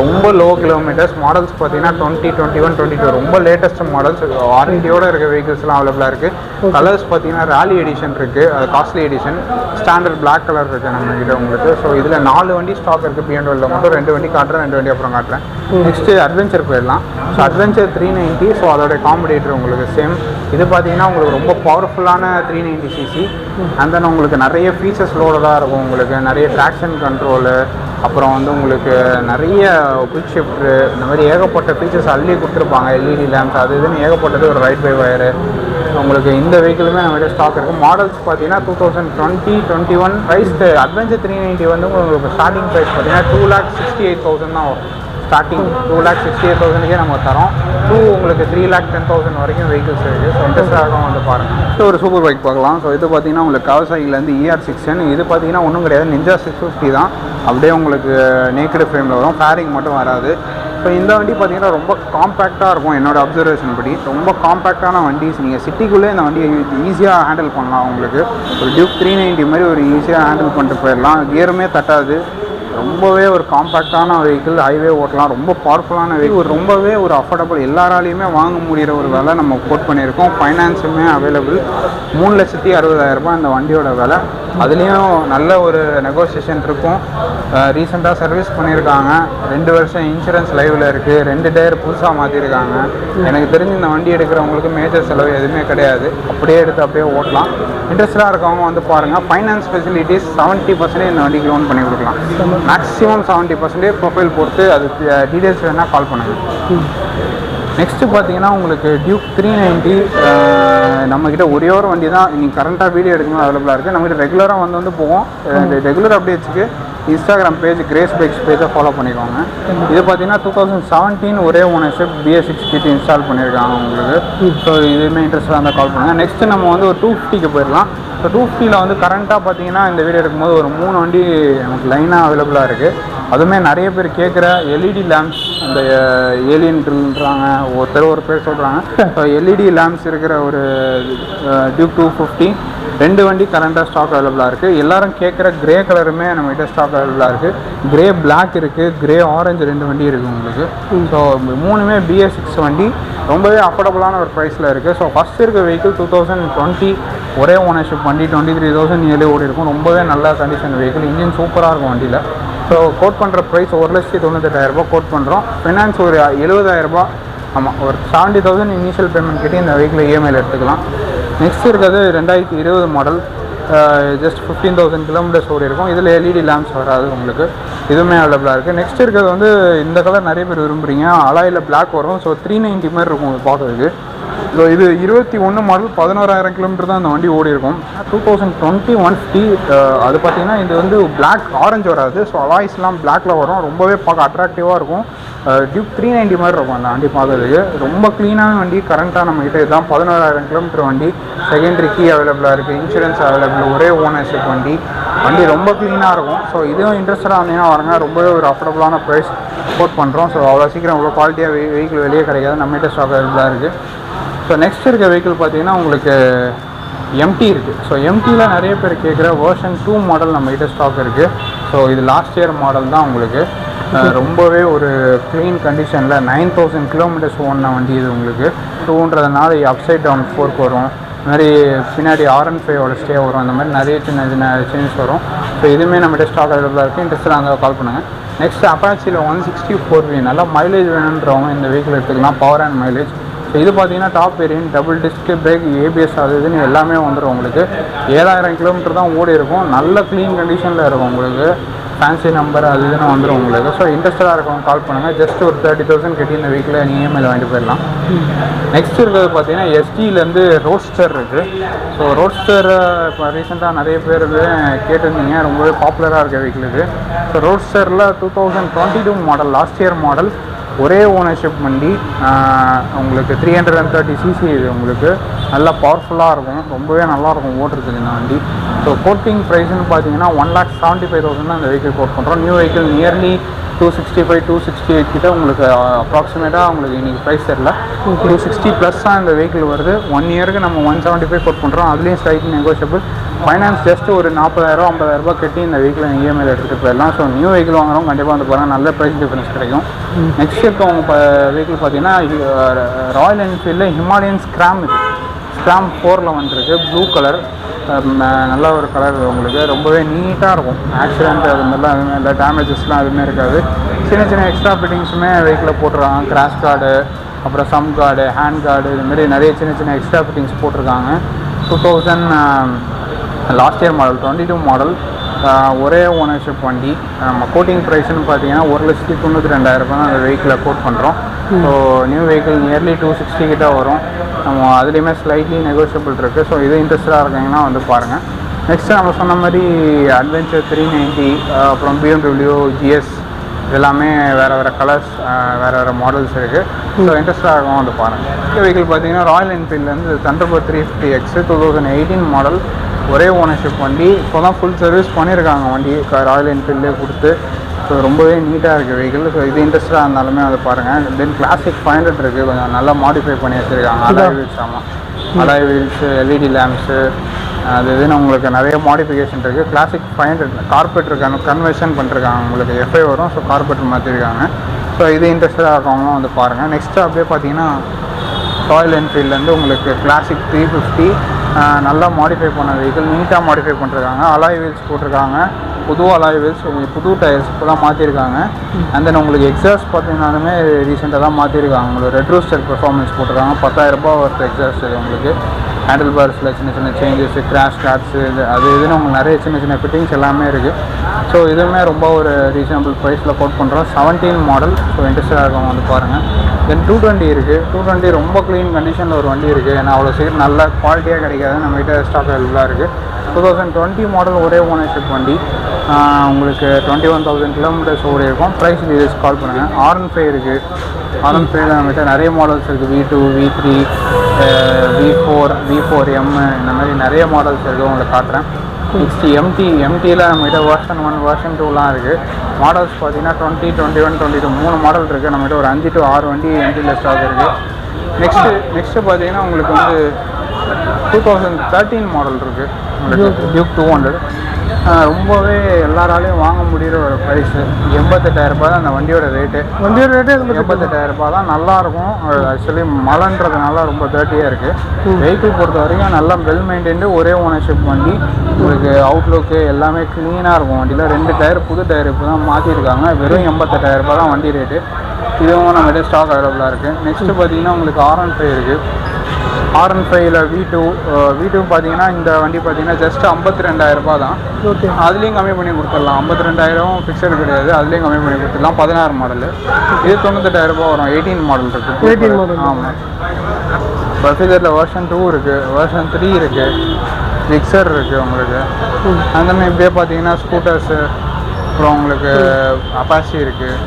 ரொம்ப லோ கிலோமீட்டர்ஸ். மாடல்ஸ் பார்த்தீங்கன்னா 2021, 22 ரொம்ப லேட்டஸ்ட் மாடல்ஸ். வாரண்டியோடு இருக்க வெஹிக்கிள்ஸ்லாம் அவைலபிளாக இருக்குது. கலர்ஸ் பார்த்தீங்கன்னா ராலி எடிஷன் இருக்குது. அது costly edition. Standard black colour இருக்குது நம்மகிட்ட உங்களுக்கு. ஸோ இதில் 4 வண்டி ஸ்டாக் இருக்குது. பிஎன்டபிள்யூவில் மட்டும் 2 வண்டி காட்டுறேன். 2 வண்டி அப்புறம் காட்டுறேன். நெக்ஸ்ட்டு அட்வென்ச்சர் போயிடலாம். So adventure 390. ஸோ அதோடைய காம்படேட்டர் உங்களுக்கு சேம். இது பார்த்தீங்கன்னா உங்களுக்கு ரொம்ப பவர்ஃபுல்லான 390cc. அண்ட் தென் உங்களுக்கு நிறைய ஃபீச்சர்ஸ் லோடாக இருக்கும். உங்களுக்கு நிறைய ட்ராக்ஷன் கண்ட்ரோலு, அப்புறம் வந்து உங்களுக்கு நிறைய குயிக் ஷிஃப்ட்ரு, இந்த மாதிரி ஏகப்பட்ட ஃபீச்சர்ஸ் அள்ளி கொடுத்துருப்பாங்க. எல்இடி லேம்ப்ஸ் அது இதுன்னு ஏகப்பட்டது. ஒரு ரைட் பை வயரு உங்களுக்கு இந்த வெஹிக்கிளுமே நம்மகிட்ட ஸ்டாக் இருக்குது. மாடல்ஸ் பார்த்தீங்கன்னா 2020, 21. ப்ரைஸ் அட்வென்ச்சர் 390 வந்து உங்களுக்கு ஸ்டார்டிங் ப்ரைஸ் பார்த்தீங்கன்னா 2,68,000 தான் வரும். ஸ்டார்டிங் 2,68,000 நம்ம தரோம். உங்களுக்கு 3,10,000 வரைக்கும் வெஹிக்கிள்ஸ் இருக்குது. ஸோ இன்ட்ரெஸ்டாக வந்து பாருங்கள். ஸோ ஒரு சூப்பர் பைக் பார்க்கலாம். ஸோ இது பார்த்தீங்கன்னா உங்களுக்கு கவாசாகிலேருந்து ER610. இது பார்த்தீங்கன்னா ஒன்றும் கிடையாது, நிஞ்சா 650 தான். அப்படியே உங்களுக்கு நேக்கடு ஃப்ரேமில் வரும், ஃபேரிங் மட்டும் வராது. ஸோ இந்த வண்டி பார்த்தீங்கன்னா ரொம்ப காம்பேக்டாக இருக்கும். என்னோடய அப்சர்வேஷன் படி ரொம்ப காம்பேக்டான வண்டிஸ். நீங்கள் சிட்டிக்குள்ளே இந்த வண்டியை ஈஸியாக ஹேண்டில் பண்ணலாம். உங்களுக்கு ஒரு டியூக் 390 மாதிரி ஒரு ஈஸியாக ஹேண்டில் பண்ணிட்டு போயிடலாம். கியருமே தட்டாது. ரொம்பவே ஒரு காம்பேக்டான வெஹிக்கிள், ஹைவே ஓட்டலாம். ரொம்ப பவர்ஃபுல்லான வெஹிக்கிள், ரொம்பவே ஒரு அஃபோர்டபுள், எல்லாராலையுமே வாங்க முடிகிற ஒரு விலை நம்ம கோட் பண்ணியிருக்கோம். ஃபைனான்ஸுமே அவைலபிள். 3,60,000 இந்த வண்டியோட விலை. அதுலேயும் நல்ல ஒரு நெகோசியேஷன் இருக்கும். ரீசெண்டாக சர்வீஸ் பண்ணியிருக்காங்க. 2 வருஷம் இன்சூரன்ஸ் லைவில் இருக்குது. 2 டயர் புதுசாக மாற்றிருக்காங்க. எனக்கு தெரிஞ்சு இந்த வண்டி எடுக்கிறவங்களுக்கு மேஜர் செலவு எதுவுமே கிடையாது. அப்படியே எடுத்து அப்படியே ஓட்டலாம். இன்ட்ரெஸ்டாக இருக்கவங்க வந்து பாருங்கள். ஃபைனான்ஸ் ஃபெசிலிட்டிஸ் 70% இந்த வண்டிக்கு லோன் பண்ணி கொடுக்கலாம். மேக்ஸிமம் 70% ப்ரொஃபைல் பொறுத்து. அது டீட்டெயில்ஸ் வேணால் கால் பண்ணுங்கள். நெக்ஸ்ட்டு பார்த்தீங்கன்னா உங்களுக்கு டியூக் 390 நம்மக்கிட்ட ஒரே ஒரு வண்டி தான் நீங்கள் கரண்ட்டாக வீடியோ எடுக்கணும் அவைலபிளாக இருக்குது. நம்மகிட்ட ரெகுலராக வந்து போவோம். ரெகுலர் அப்டேட்ஸுக்கு இன்ஸ்டாகிராம் பேஜ் கிரேஸ் பைக்ஸ் பேஜை ஃபாலோ பண்ணிக்கோங்க. இது பார்த்தீங்கன்னா 2017 ஒரே ஓனர்ஷிப் BS6 கிட் இன்ஸ்டால் பண்ணியிருக்காங்க உங்களுக்கு. ஸோ இதுவுமே இன்ட்ரெஸ்ட்டாக இருந்தால் கால் பண்ணுங்கள். நெக்ஸ்ட்டு நம்ம வந்து ஒரு 250க்கு போயிடலாம். ஸோ 250ல் வந்து கரண்ட்டாக பார்த்தீங்கன்னா இந்த வீடியோ எடுக்கும்போது ஒரு 3 வண்டி நமக்கு லைனாக அவைலபிளாக இருக்குது. அதுவுமே நிறைய பேர் கேட்குற LED லேம்ப்ஸ், அந்த ஏலியன் ட்ரில்ன்றாங்க, ஒரு பேர் சொல்கிறாங்க. ஸோ LED லேம்ப்ஸ் இருக்கிற ஒரு டியூக் 250 2 வண்டி கரண்ட்டாக ஸ்டாக் அவைலபிளாக இருக்குது. எல்லோரும் கேட்குற கிரே கலருமே நம்மகிட்ட ஸ்டாக் அவைலபிளாக இருக்குது. கிரே பிளாக் இருக்குது, கிரே ஆரஞ்சு 2 வண்டி இருக்குது உங்களுக்கு. ஸோ 3மே BS6 வண்டி. ரொம்பவே அஃபோர்டபுளான ஒரு ப்ரைஸில் இருக்குது. ஸோ ஃபஸ்ட் இருக்க வெஹிக்கிள் 2020 ஒரே ஓனர்ஷிப் வண்டி. 23,000 நியர்லி ஓடி இருக்கும். ரொம்பவே நல்ல கண்டிஷன் வெஹிக்கிள். இன்ஜின் சூப்பராக இருக்கும் வண்டியில். ஸோ கோட் பண்ணுற ப்ரைஸ் 1,98,000 கோட் பண்ணுறோம். ஃபைனான்ஸ் ஒரு 70,000. ஆமாம், ஒரு 70,000 இனிஷியல் பேமெண்ட் கிட்டே இந்த வெஹிக்கிளை EMIயில் எடுத்துக்கலாம். நெக்ஸ்ட் இருக்கிறது 2020 மாடல். ஜஸ்ட் 15,000 கிலோமீட்டர்ஸ் ஓடி இருக்கும். இதில் LED லேம்ப்ஸ் வராது உங்களுக்கு. இதுவுமே அவைலபிளாக இருக்குது. நெக்ஸ்ட் இருக்கிறது வந்து இந்த கலர் நிறைய பேர் விரும்புகிறீங்க. அலாயில் பிளாக் வரும். ஸோ 390 மாதிரி இருக்கும் பார்க்குறதுக்கு. ஸோ இது 21 மாடல், 11,000 கிலோமீட்டர் தான் இந்த வண்டி ஓடி இருக்கும். 2020 150. அது பார்த்தீங்கன்னா இது வந்து பிளாக் ஆரஞ்சு வராது. ஸோ அலாய்ஸ்லாம் பிளாக்ல வரும். ரொம்பவே பார்க்க அட்ராக்டிவாக இருக்கும். டியூக் 390 மாதிரி இருக்கும் அந்த வண்டி பார்க்குறதுக்கு. ரொம்ப க்ளீனான வண்டி. கரண்ட்டாக நம்மகிட்ட இதுதான் 11,000 கிலோமீட்டர் வண்டி. செகண்டரி கீ அவைலபிளாக இருக்குது. Insurance available. ஒரே ஓனர்ஷிப் வண்டி. வண்டி ரொம்ப க்ளீனாக இருக்கும். ஸோ இதுவும் இன்ட்ரெஸ்டாக இருந்தீங்கன்னா வரங்க. ரொம்பவே ஒரு அஃபோர்டபுளான ப்ரைஸ் கோட் பண்ணுறோம். ஸோ அவ்வளோ சீக்கிரம் அவ்வளோ குவாலிட்டியாக வெஹிக்கிள் வெளியே கிடைக்காது. நம்மகிட்ட ஸ்டாக் அவைலபிளாக இருக்குது. ஸோ நெக்ஸ்ட் இருக்க வெஹிக்கிள் பார்த்தீங்கன்னா உங்களுக்கு MT இருக்குது. ஸோ MTயில் நிறைய பேர் கேட்குற வெர்ஷன் 2 மாடல் நம்மகிட்ட ஸ்டாக் இருக்குது. ஸோ இது லாஸ்ட் இயர் மாடல் தான் உங்களுக்கு. ரொம்பவே ஒரு க்ளீன் கண்டிஷனில் 9,000 கிலோமீட்டர்ஸ் ஓடின வண்டி இது உங்களுக்கு. 200னால அப்சைட் டவுன் ஃபோர்க் வரும். இந்த மாதிரி பின்னாடி R15 ஸ்டே வரும். அந்த மாதிரி நிறைய சின்ன சின்ன சேஞ்ச் வரும். ஸோ இதுவுமே நம்மகிட்ட ஸ்டாக் அவைலபிளாக இருக்குது. இன்ட்ரெஸ்டாக இருந்தால் கால் பண்ணுங்கள். நெக்ஸ்ட் அப்பாச்சியில் 164V நல்லா மைலேஜ் வேணுன்றவங்க இந்த வெஹிக்கிள் எடுத்துக்கலாம். Power and mileage. ஸோ இது பார்த்தீங்கன்னா top variant. Double disc brake, ABS அது இதுன்னு எல்லாமே வந்துடும் உங்களுக்கு. 7,000 கிலோமீட்டர் தான் ஓடி இருக்கும். நல்ல க்ளீன் கண்டிஷனில் இருக்கும் உங்களுக்கு. ஃபேன்சி நம்பர் அது இதுன்னு வந்துடும் உங்களுக்கு. ஸோ இன்ட்ரெஸ்டாக இருக்கவங்க கால் பண்ணுங்கள். ஜஸ்ட் ஒரு 30,000 கட்டி இந்த வீக்கில் நீங்கள் EMIயில் வாங்கிட்டு போயிடலாம். நெக்ஸ்ட் இருக்கிறது பார்த்தீங்கன்னா STலேருந்து ரோட்ஸ்டர் இருக்குது. ஸோ ரோட்ஸ்டர் இப்போ ரீசெண்டாக நிறைய பேர் கேட்டிருந்தீங்க. ரொம்பவே பாப்புலராக இருக்க வெஹிக்கிள் இது. ஸோ ரோட்ஸ்டரில் 2022 மாடல், லாஸ்ட் இயர் மாடல். ஒரே ஓனர்ஷிப் வண்டி. உங்களுக்கு 330cc இது உங்களுக்கு. நல்லா பவர்ஃபுல்லாக இருக்கும். ரொம்பவே நல்லாயிருக்கும் ஓட்டுறதுக்கு இந்த வண்டி. ஸோ கோட்டிங் ப்ரைஸ்ன்னு பார்த்தீங்கன்னா 1,75,000 தான் இந்த வெஹிக்கிள் கோட் பண்ணுறோம். நியூ வெஹிக்கிள் நியர்லி 265, 268 கிட்ட உங்களுக்கு அப்ராக்சிமேட்டாக உங்களுக்கு இன்றைக்கி ப்ரைஸ் தெரியல. 260+ தான் இந்த வெஹிக்கிள் வருது. 1 இயருக்கு நம்ம 175 கோட் பண்ணுறோம். அதுலேயும் ஸ்லைட்லி நெகோஷியபிள். ஃபைனான்ஸ் ஜஸ்ட் ஒரு 40,000, 50,000 கட்டி இந்த வெஹிக்கிளை EMIயில் எடுத்துகிட்டு போயிடலாம். ஸோ நியூ வெஹிக்கிள் வாங்குறோம் கண்டிப்பாக வந்து பாருங்கள். நல்ல ப்ரைஸ் டிஃபரன்ஸ் கிடைக்கும். நெக்ஸ்ட் இருக்கவங்க வெஹிக்கிள் பார்த்தீங்கன்னா ராயல் என்ஃபீல்டில் ஹிமாலயன் ஸ்க்ராம். இது ஸ்க்ராம் 4ல் வந்துருக்கு. Blue colour. நல்ல ஒரு கலர் உங்களுக்கு. ரொம்பவே நீட்டாக இருக்கும். ஆக்சிடென்ட் அது மாதிரிலாம் எதுவுமே இல்லை. டேமேஜஸ்லாம் எதுவுமே இருக்காது. சின்ன சின்ன எக்ஸ்ட்ரா ஃபிட்டிங்ஸுமே வெஹிக்கிளில் போட்டுருக்காங்க. கிராஷ் கார்டு, அப்புறம் சம் கார்டு, ஹேண்ட் கார்டு, இதுமாரி நிறைய சின்ன சின்ன எக்ஸ்ட்ரா ஃபிட்டிங்ஸ் போட்டிருக்காங்க. 2000 லாஸ்ட் இயர் மாடல், 22 மாடல். ஒரே ஓனர்ஷிப் வண்டி. நம்ம கோட்டிங் ப்ரைஸ்ன்னு பார்த்தீங்கன்னா 1,92,000 தான் அந்த வெஹிக்கிளை கோட் பண்ணுறோம். ஸோ நியூ வெஹிக்கிள் நியர்லி 260 கிட்ட வரும். நம்ம அதுலேயுமே ஸ்லைட்லி நெகோஷியபிள் இருக்குது. ஸோ இது இன்ட்ரெஸ்டாக இருக்காங்கன்னா வந்து பாருங்கள். நெக்ஸ்ட்டு நம்ம சொன்ன மாதிரி அட்வென்ச்சர் 390, அப்புறம் BMW GS எல்லாமே வேறு வேறு கலர்ஸ் வேறு வேறு மாடல்ஸ் இருக்குது. ஸோ இன்ட்ரெஸ்டாக இருக்கும் வந்து பாருங்கள். இந்த வெஹிக்கிள் பார்த்தீங்கன்னா ராயல் என்ஃபீல்ட்லேருந்து தண்டர்பர்ட் 350X 2018 மாடல், ஒரே ஓனர்ஷிப் வண்டி. இப்போ தான் ஃபுல் சர்வீஸ் பண்ணியிருக்காங்க வண்டி ராயல் என்ஃபீல்டே கொடுத்து. ஸோ ரொம்பவே நீட்டாக இருக்குது வெஹிக்கிள். ஸோ இது இன்ட்ரெஸ்டாக இருந்தாலுமே அதை பாருங்கள். தென் கிளாசிக் 500 இருக்குது, கொஞ்சம் நல்லா மாடிஃபை பண்ணி வச்சுருக்காங்க. அலாய் வீல்ஸ், ஆமாம் அலாய் வீல்ஸு, எல்இடி லேம்ப்ஸு, அது இதுன்னு உங்களுக்கு நிறைய மாடிஃபிகேஷன் இருக்குது. கிளாசிக் 500 கார்பெட்டர் கன்வர்ஷன் பண்ணிருக்காங்க. உங்களுக்கு எஃப்ஐ வரும், ஸோ கார்பெட்டர் மாற்றிருக்காங்க. ஸோ இது இன்ட்ரெஸ்டாக இருக்கவங்களும் வந்து பாருங்கள். நெக்ஸ்ட்டு அப்படியே பார்த்தீங்கன்னா ராயல் என்ஃபீல்ட்லேருந்து உங்களுக்கு கிளாசிக் 350 நல்லா மாடிஃபை பண்ண வெஹிக்கிள், நீட்டாக மாடிஃபை பண்ணிருக்காங்க. அலாய் வீல்ஸ் போட்டிருக்காங்க, புது அலாய் வீல்ஸ், புது டயர்ஸ் இப்போ தான் மாற்றிருக்காங்க. அண்ட் தென் உங்களுக்கு எக்ஸாஸ்ட் பார்த்தீங்கன்னாலுமே ரீசெண்டாக தான் மாற்றிருக்காங்க. உங்களுக்கு ரெட் ரூஸ்டர் பெர்ஃபார்மன்ஸ் போட்டிருக்காங்க. 10,000 ரூபாய் ஒருத்தர் எக்ஸாஸ்ட் இது உங்களுக்கு. ஹேண்டில் பார்ஸில் சின்ன சின்ன சேஞ்சஸ், கிராஷ் கார்ட்ஸு, அது இதுன்னு உங்களுக்கு நிறைய சின்ன சின்ன ஃபிட்டிங்ஸ் எல்லாமே இருக்குது. ஸோ இதுவுமே ரொம்ப ஒரு ரீசனபிள் ப்ரைஸில் கோட் பண்ணுறோம். 17 மாடல். ஸோ இன்ட்ரெஸ்டாக இருக்கவங்க வந்து பாருங்கள். தென் 220 இருக்குது. 220 ரொம்ப க்ளீன் கண்டிஷனில் ஒரு வண்டி இருக்குது. ஏன்னா அவ்வளோ சீக்கிரம் நல்ல குவாலிட்டியாக கிடைக்காது, நம்மகிட்ட ஸ்டாக் அவைலபிளாக இருக்குது. 2020 மாடல், ஒரே ஓனர்ஷிப் வண்டி. உங்களுக்கு 21,000 கிலோமீட்டர்ஸ் ஓடி இருக்கும். ப்ரைஸ் டீடைல்ஸ் கால் பண்ணுங்கள். R15 இருக்குது. R15 நம்மகிட்ட நிறைய மாடல்ஸ் இருக்குது. V2, V3, V4, V4M, இந்த மாதிரி நிறைய மாடல்ஸ் இருக்குது. உங்களுக்கு காட்டுறேன். நெக்ஸ்ட் எம்டியில் நம்மகிட்ட வெர்ஷன் 1, வெர்ஷன் 2லாம் இருக்குது. மாடல்ஸ் பார்த்தீங்கன்னா 20, 21, 22 3 மாடல் இருக்குது. நம்மகிட்ட ஒரு 5 to 6 வண்டி எம்டியில் ஸ்டாக் இருக்குது. நெக்ஸ்ட்டு பார்த்தீங்கன்னா உங்களுக்கு வந்து 2013 மாடல் இருக்குது. உங்களுக்கு டியூக் 200 ரொம்பவே எல்லாராலையும் வாங்க முடிகிற ஒரு ப்ரைஸு. 88,000 ரூபாய் தான் அந்த வண்டியோட ரேட்டு. 88,000 ரூபாய் தான். நல்லாயிருக்கும். ஆக்சுவலி மழைன்றதுனால ரொம்ப டர்ட்டியாக இருக்குது. வெஹிக்கிள் பொறுத்த வரைக்கும் நல்லா வெல் மெயின்டைன்டு, ஒரே ஓனர்ஷிப் வண்டி. உங்களுக்கு அவுட்லுக்கு எல்லாமே க்ளீனாக இருக்கும். வண்டியில் 2 டயர் புது டயர் இப்போ தான் மாற்றிருக்காங்க. வெறும் 88,000 ரூபாய் தான் வண்டி ரேட்டு. இதுவும் நம்மகிட்ட ஸ்டாக் அவைலபிளாக இருக்குது. நெக்ஸ்ட்டு பார்த்தீங்கன்னா உங்களுக்கு R15 இருக்குது. R15ல் V2 பார்த்தீங்கன்னா இந்த வண்டி பார்த்தீங்கன்னா ஜஸ்ட் 52,000 ரூபாய் தான். அதுலேயும் கம்மி பண்ணி கொடுத்துடலாம். 52,000 ஃபிக்ஸடு கிடையாது, அதுலேயும் கம்மி பண்ணி கொடுத்துடலாம். 16 மாடலு. இது 98,000 ரூபாய் வரும். 18 மாடல் இருக்குது. 18 மாடல், ஆமாம். பஃபிதரில் வெர்ஷன் 2 இருக்குது, வெர்ஷன் 3 இருக்குது, ஜிக்ஸர் இருக்குது உங்களுக்கு. அந்த மாதிரி இப்படியே பார்த்தீங்கன்னா ஸ்கூட்டர்ஸு, அப்புறம் உங்களுக்கு அப்பாச்சி இருக்குது.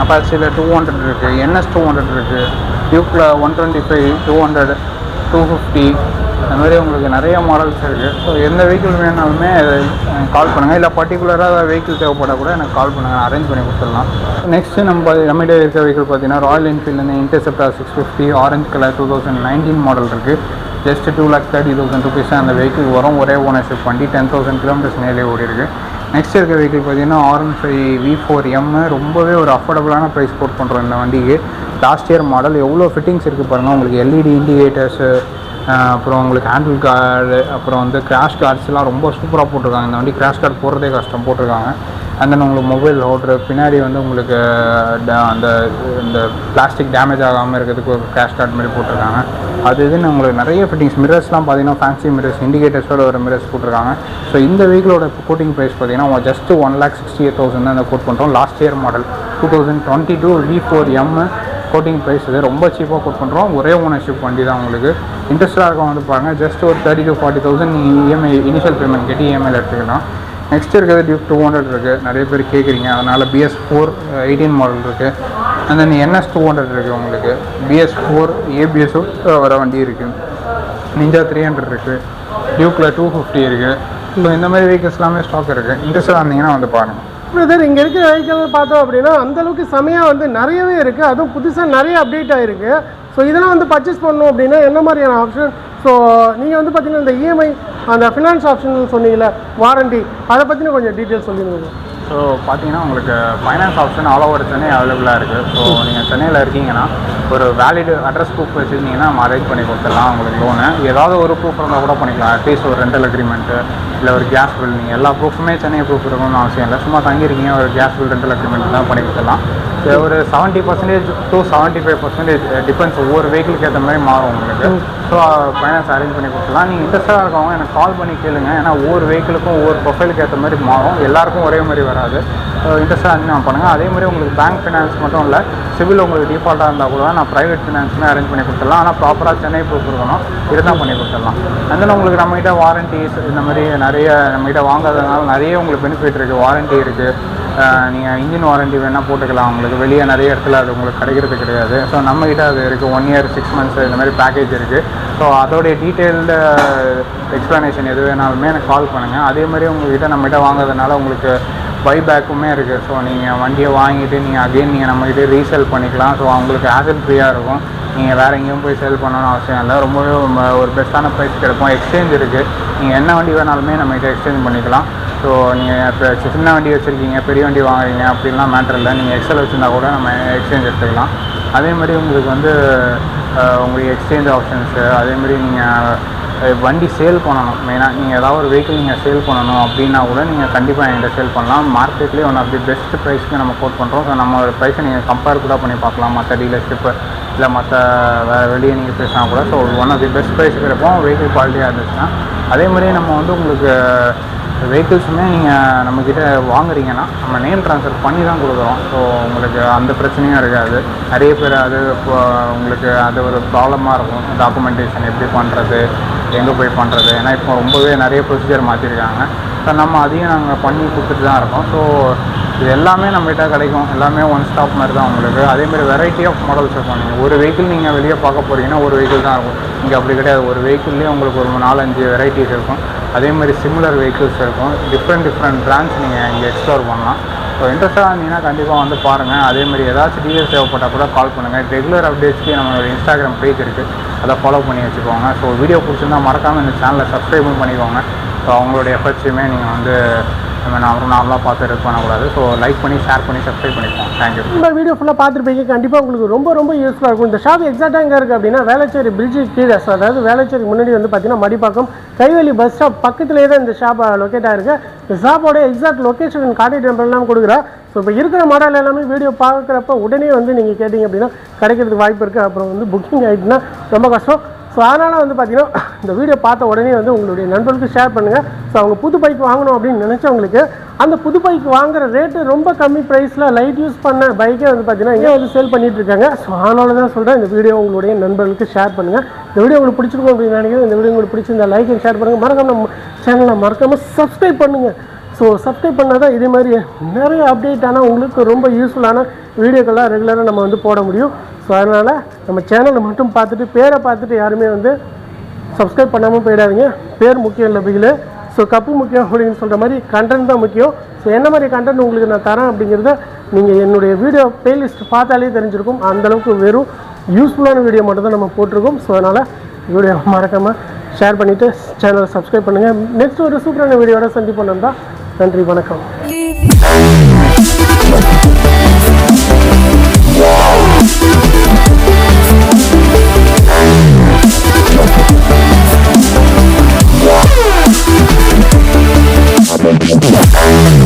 அப்பாச்சியில் 200 இருக்குது, NS 200 இருக்குது, டியூக்கில் 125, 200, 250, அந்த மாதிரி உங்களுக்கு நிறைய மாடல்ஸ் இருக்குது. ஸோ எந்த வெஹிக்கிள் வேணாலுமே கால் பண்ணுங்கள். இல்லை பர்டிகுலராக வெஹிக்கிள் தேவைப்பட்டால் கூட எனக்கு கால் பண்ணுங்கள், அரேஞ்ச் பண்ணி கொடுத்துடலாம். நெக்ஸ்ட்டு நம்மகிட்ட இருக்க வெஹிக்கிள் பார்த்தீங்கன்னா Royal Enfield interceptor 650 orange colour 2019 model இருக்குது. ஜஸ்ட் 2,30,000 rupees அந்த வெஹிக்கிள் வரும். ஒரே ஓனர்ஷிப் வண்டி. 10,000 கிலோமீட்டர்ஸ் மேலே ஓடி இருக்குது. நெக்ஸ்ட் இருக்க வெஹிக்கிள் பார்த்தீங்கன்னா R15 V4M, ரொம்பவே ஒரு அஃபோர்டபுளான ப்ரைஸ் கோட் பண்ணுறோம் இந்த வண்டிக்கு. Last year model. எவ்வளோ ஃபிட்டிங்ஸ் இருக்குது பாருங்கள். உங்களுக்கு எல்இடி இண்டிகேட்டர்ஸு, அப்புறம் உங்களுக்கு ஹேண்டில் கார்டு, அப்புறம் வந்து கிராஷ் கார்ட்ஸ்லாம் ரொம்ப சூப்பராக போட்டிருக்காங்க. இந்த வண்டி கிராஷ் கார்டு போடுறதே கஷ்டம், போட்டிருக்காங்க. அண்ட் தென் உங்களுக்கு மொபைல் ஹோல்டரு, பின்னாடி வந்து உங்களுக்கு இந்த பிளாஸ்டிக் டேமேஜ் ஆகாமல் இருக்கிறதுக்கு ஒரு கிராஷ் கார்டு மாதிரி போட்டிருக்காங்க. அது இதுன்னு உங்களுக்கு நிறைய ஃபிட்டிங்ஸ். மிரர்ஸ்லாம் பார்த்தீங்கன்னா ஃபேன்சி மிரர்ஸ், இண்டிகேட்டர்ஸோட ஒரு மிரர்ஸ் போட்டிருக்காங்க. ஸோ இந்த வெஹிக்கிளோட கோட்டிங் ப்ரைஸ் பார்த்தீங்கன்னா ஜஸ்ட் 1,68,000 தான் இந்த கோட் பண்ணுறோம். Last year model 2022 V4M quoting price. இது ரொம்ப சீப்பாக கோட் பண்ணுறோம். ஒரே ஓனர்ஷிப் வண்டி தான். உங்களுக்கு இன்ட்ரெஸ்டாக இருக்கும் வந்து பாருங்கள். ஜஸ்ட் ஒரு 30 to 40,000 நீங்கள் இஎம்ஐ இனிஷியல் பேமெண்ட் கட்டி இஎம்ஐயில் எடுத்துக்கலாம். நெக்ஸ்ட் இருக்கிறது டியூக் 200 இருக்குது. நிறைய பேர் கேட்குறீங்க, அதனால் BS4 18 மாடல் இருக்குது. அண்ட் தென் NS 200 இருக்குது. உங்களுக்கு BS4 ABS வர வண்டி இருக்குது. நிஞ்சா 300 இருக்குது. டியூக்கில் 250 இருக்குது. ஸோ இந்த மாதிரி வெஹிக்கிள்ஸ் எல்லாமே ஸ்டாக் இருக்குது. இன்ட்ரெஸ்டாக இருந்தீங்கன்னா வந்து பாருங்கள். பிரதர், இங்கே இருக்கிற வெஹிக்கிள் பார்த்தோம் அப்படின்னா அந்தளவுக்கு செமையாக வந்து நிறையவே இருக்குது. அதுவும் புதுசாக நிறைய அப்டேட் ஆகிருக்கு. ஸோ இதெல்லாம் வந்து பர்ச்சேஸ் பண்ணணும் அப்படின்னா என்ன மாதிரியான ஆப்ஷன்? ஸோ நீங்கள் வந்து பார்த்தீங்கன்னா இந்த இஎம்ஐ, அந்த ஃபினான்ஸ் ஆப்ஷன் சொன்னீங்களே, வாரண்டி, அதை பற்றின கொஞ்சம் டீட்டெயில்ஸ் சொல்லிடுங்க. ஸோ பார்த்தீங்கன்னா உங்களுக்கு finance option all over Chennai அவைலபிளாக இருக்குது. ஸோ நீங்கள் சென்னையில் இருக்கீங்கன்னா ஒரு வேலிட் அட்ரஸ் ப்ரூஃப் வச்சுருந்தீங்கன்னா நம்ம அரேஞ்ச் பண்ணி கொடுத்துடலாம். உங்களுக்கு லோனு ஏதாவது ஒரு ப்ரூஃப் இருந்தால் கூட பண்ணிக்கலாம். அட்லீஸ்ட் ஒரு ரெண்டல் அக்ரிமெண்ட்டு, இல்லை ஒரு கேஸ் பில். நீங்கள் எல்லா ப்ரூஃபுமே சென்னை ப்ரூஃப் இருக்கணும்னு அவசியம் இல்லை. சும்மா தங்கியிருக்கீங்க, ஒரு கேஸ் பில், ரெண்டல் அக்ரிமெண்ட் தான் பண்ணி கொடுத்துடலாம். ஒரு 70% to 75% டிபெண்ட்ஸ். ஒவ்வொரு வெஹிக்கிளுக்கு ஏற்ற மாதிரி மாறும் உங்களுக்கு. ஸோ ஃபைனான்ஸ் அரேஞ்ச் பண்ணி கொடுத்துலாம். நீங்கள் இன்ட்ரெஸ்டாக இருக்கவங்க எனக்கு கால் பண்ணி கேளுங்க. ஏன்னா ஒவ்வொரு வெஹிக்கிளுக்கும் ஒவ்வொரு ப்ரொஃபைலுக்கு ஏற்ற மாதிரி மாறும். எல்லாருக்கும் ஒரே மாதிரி வராது. இன்ட்ரெஸ்டாக இருந்து நான் பண்ணுங்கள். அதே மாதிரி உங்களுக்கு பேங்க் ஃபினான்ஸ் மட்டும் இல்லை, சிவில் உங்களுக்கு டிஃபால்ட்டாக இருந்தால் கூட நான் ப்ரைவேட் ஃபினான்ஸுமே அரேஞ்ச் பண்ணி கொடுத்துடலாம். ஆனால் ப்ராப்பராக சென்னை ப்ரூஃப் இருக்கணும், இதுதான் பண்ணி கொடுத்துடலாம். அதனால் உங்களுக்கு நம்மகிட்ட வாரண்டிஸ் இந்த மாதிரி நிறைய நம்மகிட்ட வாங்காததுனால நிறைய உங்களுக்கு பெனிஃபிட் இருக்குது. வாரண்ட்டி இருக்குது, நீங்கள் இன்ஜின் வாரண்டி வேணால் போட்டுக்கலாம். உங்களுக்கு வெளியே நிறைய இடத்துல அது உங்களுக்கு கிடைக்கிறது கிடையாது. ஸோ நம்மகிட்ட அது இருக்குது. 1 year 6 months இந்த மாதிரி பேக்கேஜ் இருக்குது. ஸோ அதோடைய டீட்டெயில்டு எக்ஸ்ப்ளனேஷன் எது வேணாலுமே எனக்கு கால் பண்ணுங்கள். அதே மாதிரி உங்கள்கிட்ட நம்மகிட்ட வாங்குறதுனால உங்களுக்கு பைபேக்குமே இருக்குது. ஸோ நீங்கள் வண்டியை வாங்கிட்டு நீங்கள் அகெயின் நீங்கள் நம்மகிட்ட ரீசேல் பண்ணிக்கலாம். ஸோ அவங்களுக்கு ஹேசல் ஃப்ரீயாக இருக்கும். நீங்கள் வேறு எங்கேயும் போய் சேல் பண்ணணும்னு அவசியம் இல்லை. ரொம்பவே ஒரு பெஸ்ட்டான ப்ரைஸ் கிடைக்கும். எக்ஸ்சேஞ்ச் இருக்குது. நீங்கள் என்ன வண்டி வேணாலுமே நம்மகிட்ட எக்ஸ்சேஞ்ச் பண்ணிக்கலாம். ஸோ நீங்கள் இப்போ சின்ன வண்டி வச்சுருக்கீங்க, பெரிய வண்டி வாங்குறீங்க அப்படின்லாம் மேட்டர் இல்லை. நீங்கள் எக்ஸல் வச்சுருந்தா கூட நம்ம எக்ஸ்சேஞ்ச் எடுத்துக்கலாம். அதேமாதிரி உங்களுக்கு வந்து உங்களுக்கு எக்ஸ்சேஞ்ச் ஆப்ஷன்ஸு, அதேமாதிரி நீங்கள் வண்டி சேல் பண்ணணும். மெயினாக நீங்கள் ஏதாவது ஒரு வெஹிக்கிள் நீங்கள் சேல் பண்ணணும் அப்படின்னா கூட நீங்கள் கண்டிப்பாக என்கிட்ட சேல் பண்ணலாம். மார்க்கெட்லேயே ஒன் ஆஃப் தி பெஸ்ட் ப்ரைஸ்க்கு நம்ம கோட் பண்ணுறோம். ஸோ நம்ம ஒரு ப்ரைஸை நீங்கள் கம்பேர் கூட பண்ணி பார்க்கலாம் மற்ற டீலர்ஷிப்பு இல்லை மற்ற வேறு வெளியே நீங்கள் பேசினா கூட. So one of the best price கிடைப்போம் வெஹிக்கிள் குவாலிட்டியாக இருந்துச்சுன்னா. அதே மாதிரி நம்ம வந்து உங்களுக்கு வெஹிக்கிள்ஸுமே நீங்கள் நம்மக்கிட்ட வாங்குறீங்கன்னா நம்ம நேம் ட்ரான்ஸ்ஃபர் பண்ணி தான் கொடுக்குறோம். ஸோ உங்களுக்கு அந்த பிரச்சனையும் இருக்காது. நிறைய பேர் அது இப்போ உங்களுக்கு அது ஒரு ப்ராப்ளமாக இருக்கும். டாக்குமெண்டேஷன் எப்படி பண்ணுறது, எங்கே போய் பண்ணுறது. ஏன்னா இப்போ ரொம்பவே நிறைய ப்ரொசீஜர் மாற்றிருக்காங்க. ஸோ நம்ம அதையும் நாங்கள் பண்ணி கொடுத்துட்டு தான் இருக்கோம். ஸோ இது எல்லாமே நம்மகிட்ட கிடைக்கும். எல்லாமே ஒன் ஸ்டாப் மாதிரி தான் உங்களுக்கு. அதேமாதிரி வெரைட்டி ஆஃப் மாடல்ஸ் இருக்கும். நீங்கள் ஒரு வெஹிக்கிள் நீங்கள் வெளியே பார்க்க போகிறீங்கன்னா ஒரு வெஹிக்கிள் தான் இருக்கும். இங்கே அப்படி கிடையாது. ஒரு வெஹிக்கிள்லேயே உங்களுக்கு ஒரு 4-5 வெரைட்டிஸ் இருக்கும். அதேமாதிரி சிமிலர் வெஹிக்கிள்ஸ் இருக்கும். டிஃப்ரெண்ட் பிராண்ட்ஸ் நீங்கள் இங்கே எக்ஸ்ப்ளோர் பண்ணலாம். ஸோ இன்ட்ரெஸ்ட்டாக இருந்தீங்கன்னா கண்டிப்பாக வந்து பாருங்கள். அதேமாதிரி ஏதாச்சும் டீட்டெயில்ஸ் தேவைப்பட்டால் கூட கால் பண்ணுங்கள். ரெகுலர் அப்டேட்ஸ்க்கு நம்மளோட இன்ஸ்டாகிராம் பேஜ் இருக்குது. அதை ஃபாலோ பண்ணி வச்சுக்கோங்க. ஸோ வீடியோ பிடிச்சிருந்தால் மறக்காமல் இந்த சேனலை சப்ஸ்கிரைபும் பண்ணிக்கோங்க. ஸோ அவங்களுடைய எஃபர்ட்ஸுமே நீங்கள் வந்து நார்மலாக பார்த்து ரெட் பண்ணக்கூடாது. ஸோ லைக் பண்ணி ஷேர் பண்ணி சப்ஸ்கிரைப் பண்ணிப்போம். தேங்க்யூ. இந்த வீடியோ ஃபுல்லாக பார்த்துருப்பீங்க. கண்டிப்பாக உங்களுக்கு ரொம்ப யூஸ்ஃபுல்லாக இருக்கும். இந்த ஷாப் எக்ஸாக்டாக எங்கே இருக்குது அப்படின்னா வேளச்சேரி பிரிட்ஜு கீழே. ஸோ அதாவது வேளச்சேரிக்கு முன்னாடி வந்து பார்த்தீங்கன்னா மடிப்பாக்கம் கைவேலி பஸ் ஸ்டாப் பக்கத்துலேயே தான் இந்த ஷாப் லொக்கேட் ஆகிருக்கு. இந்த ஷாப்போட எக்ஸாக்ட் லொக்கேஷன் கான்டாக்ட் நம்பர்லாம் கொடுக்குறேன். ஸோ இப்போ இருக்கிற மாடல் எல்லாமே வீடியோ பார்க்குறப்ப உடனே வந்து நீங்கள் கேட்டிங்க அப்படின்னா கிடைக்கிறதுக்கு வாய்ப்பு இருக்குது. அப்புறம் வந்து புக்கிங் ஆகிட்டுனா ரொம்ப கஷ்டம். ஸோ அதனால் வந்து பார்த்தீங்கன்னா இந்த வீடியோ பார்த்த உடனே வந்து உங்களுடைய நண்பர்களுக்கு ஷேர் பண்ணுங்கள். ஸோ அவங்க புது பைக் வாங்கணும் அப்படின்னு நினச்சவங்களுக்கு அந்த புது பைக் வாங்குற ரேட்டு ரொம்ப கம்மி ப்ரைஸில் லைட் யூஸ் பண்ண பைக்கே வந்து பார்த்தீங்கன்னா இங்கே வந்து சேல் பண்ணிட்டு இருக்காங்க. ஸோ அதனால தான் சொல்கிறேன் இந்த வீடியோ உங்களுடைய நண்பர்களுக்கு ஷேர் பண்ணுங்கள். இந்த வீடியோ உங்களுக்கு பிடிச்சிருக்கும் அப்படின்னு நினைக்கிறேன். இந்த வீடியோ உங்களுக்கு பிடிச்சிருந்தா லைக் அண்ட் ஷேர் பண்ணுங்கள். மறக்காம நம்ம சேனலை மறக்காமல் சப்ஸ்கிரைப் பண்ணுங்கள். ஸோ சப்ஸ்கிரைப் பண்ணால் தான் இதே மாதிரி நிறைய அப்டேட்டான உங்களுக்கு ரொம்ப யூஸ்ஃபுல்லான வீடியோக்கெல்லாம் ரெகுலராக நம்ம வந்து போட முடியும். ஸோ அதனால் நம்ம சேனலை மட்டும் பார்த்துட்டு பேரை பார்த்துட்டு யாருமே வந்து சப்ஸ்கிரைப் பண்ணாமல் போயிடாதீங்க. பேர் முக்கியம் இல்லை பிகில். ஸோ கப்பு முக்கியம் அப்படின்னு சொல்கிற மாதிரி கண்டென்ட் தான் முக்கியம். ஸோ என்ன மாதிரி கண்டென்ட் உங்களுக்கு நான் தரேன் அப்படிங்கிறத நீங்கள் என்னுடைய வீடியோ பிளேலிஸ்ட் பார்த்தாலே தெரிஞ்சிருக்கும். அந்தளவுக்கு வெறும் யூஸ்ஃபுல்லான வீடியோ மட்டும் தான் நம்ம போட்டிருக்கோம். ஸோ அதனால் வீடியோ மறக்காமல் ஷேர் பண்ணிவிட்டு சேனலை சப்ஸ்கிரைப் பண்ணுங்கள். நெக்ஸ்ட் ஒரு சூப்பரான வீடியோட சந்திப்போம். தான் நன்றி, வணக்கம். Yeah.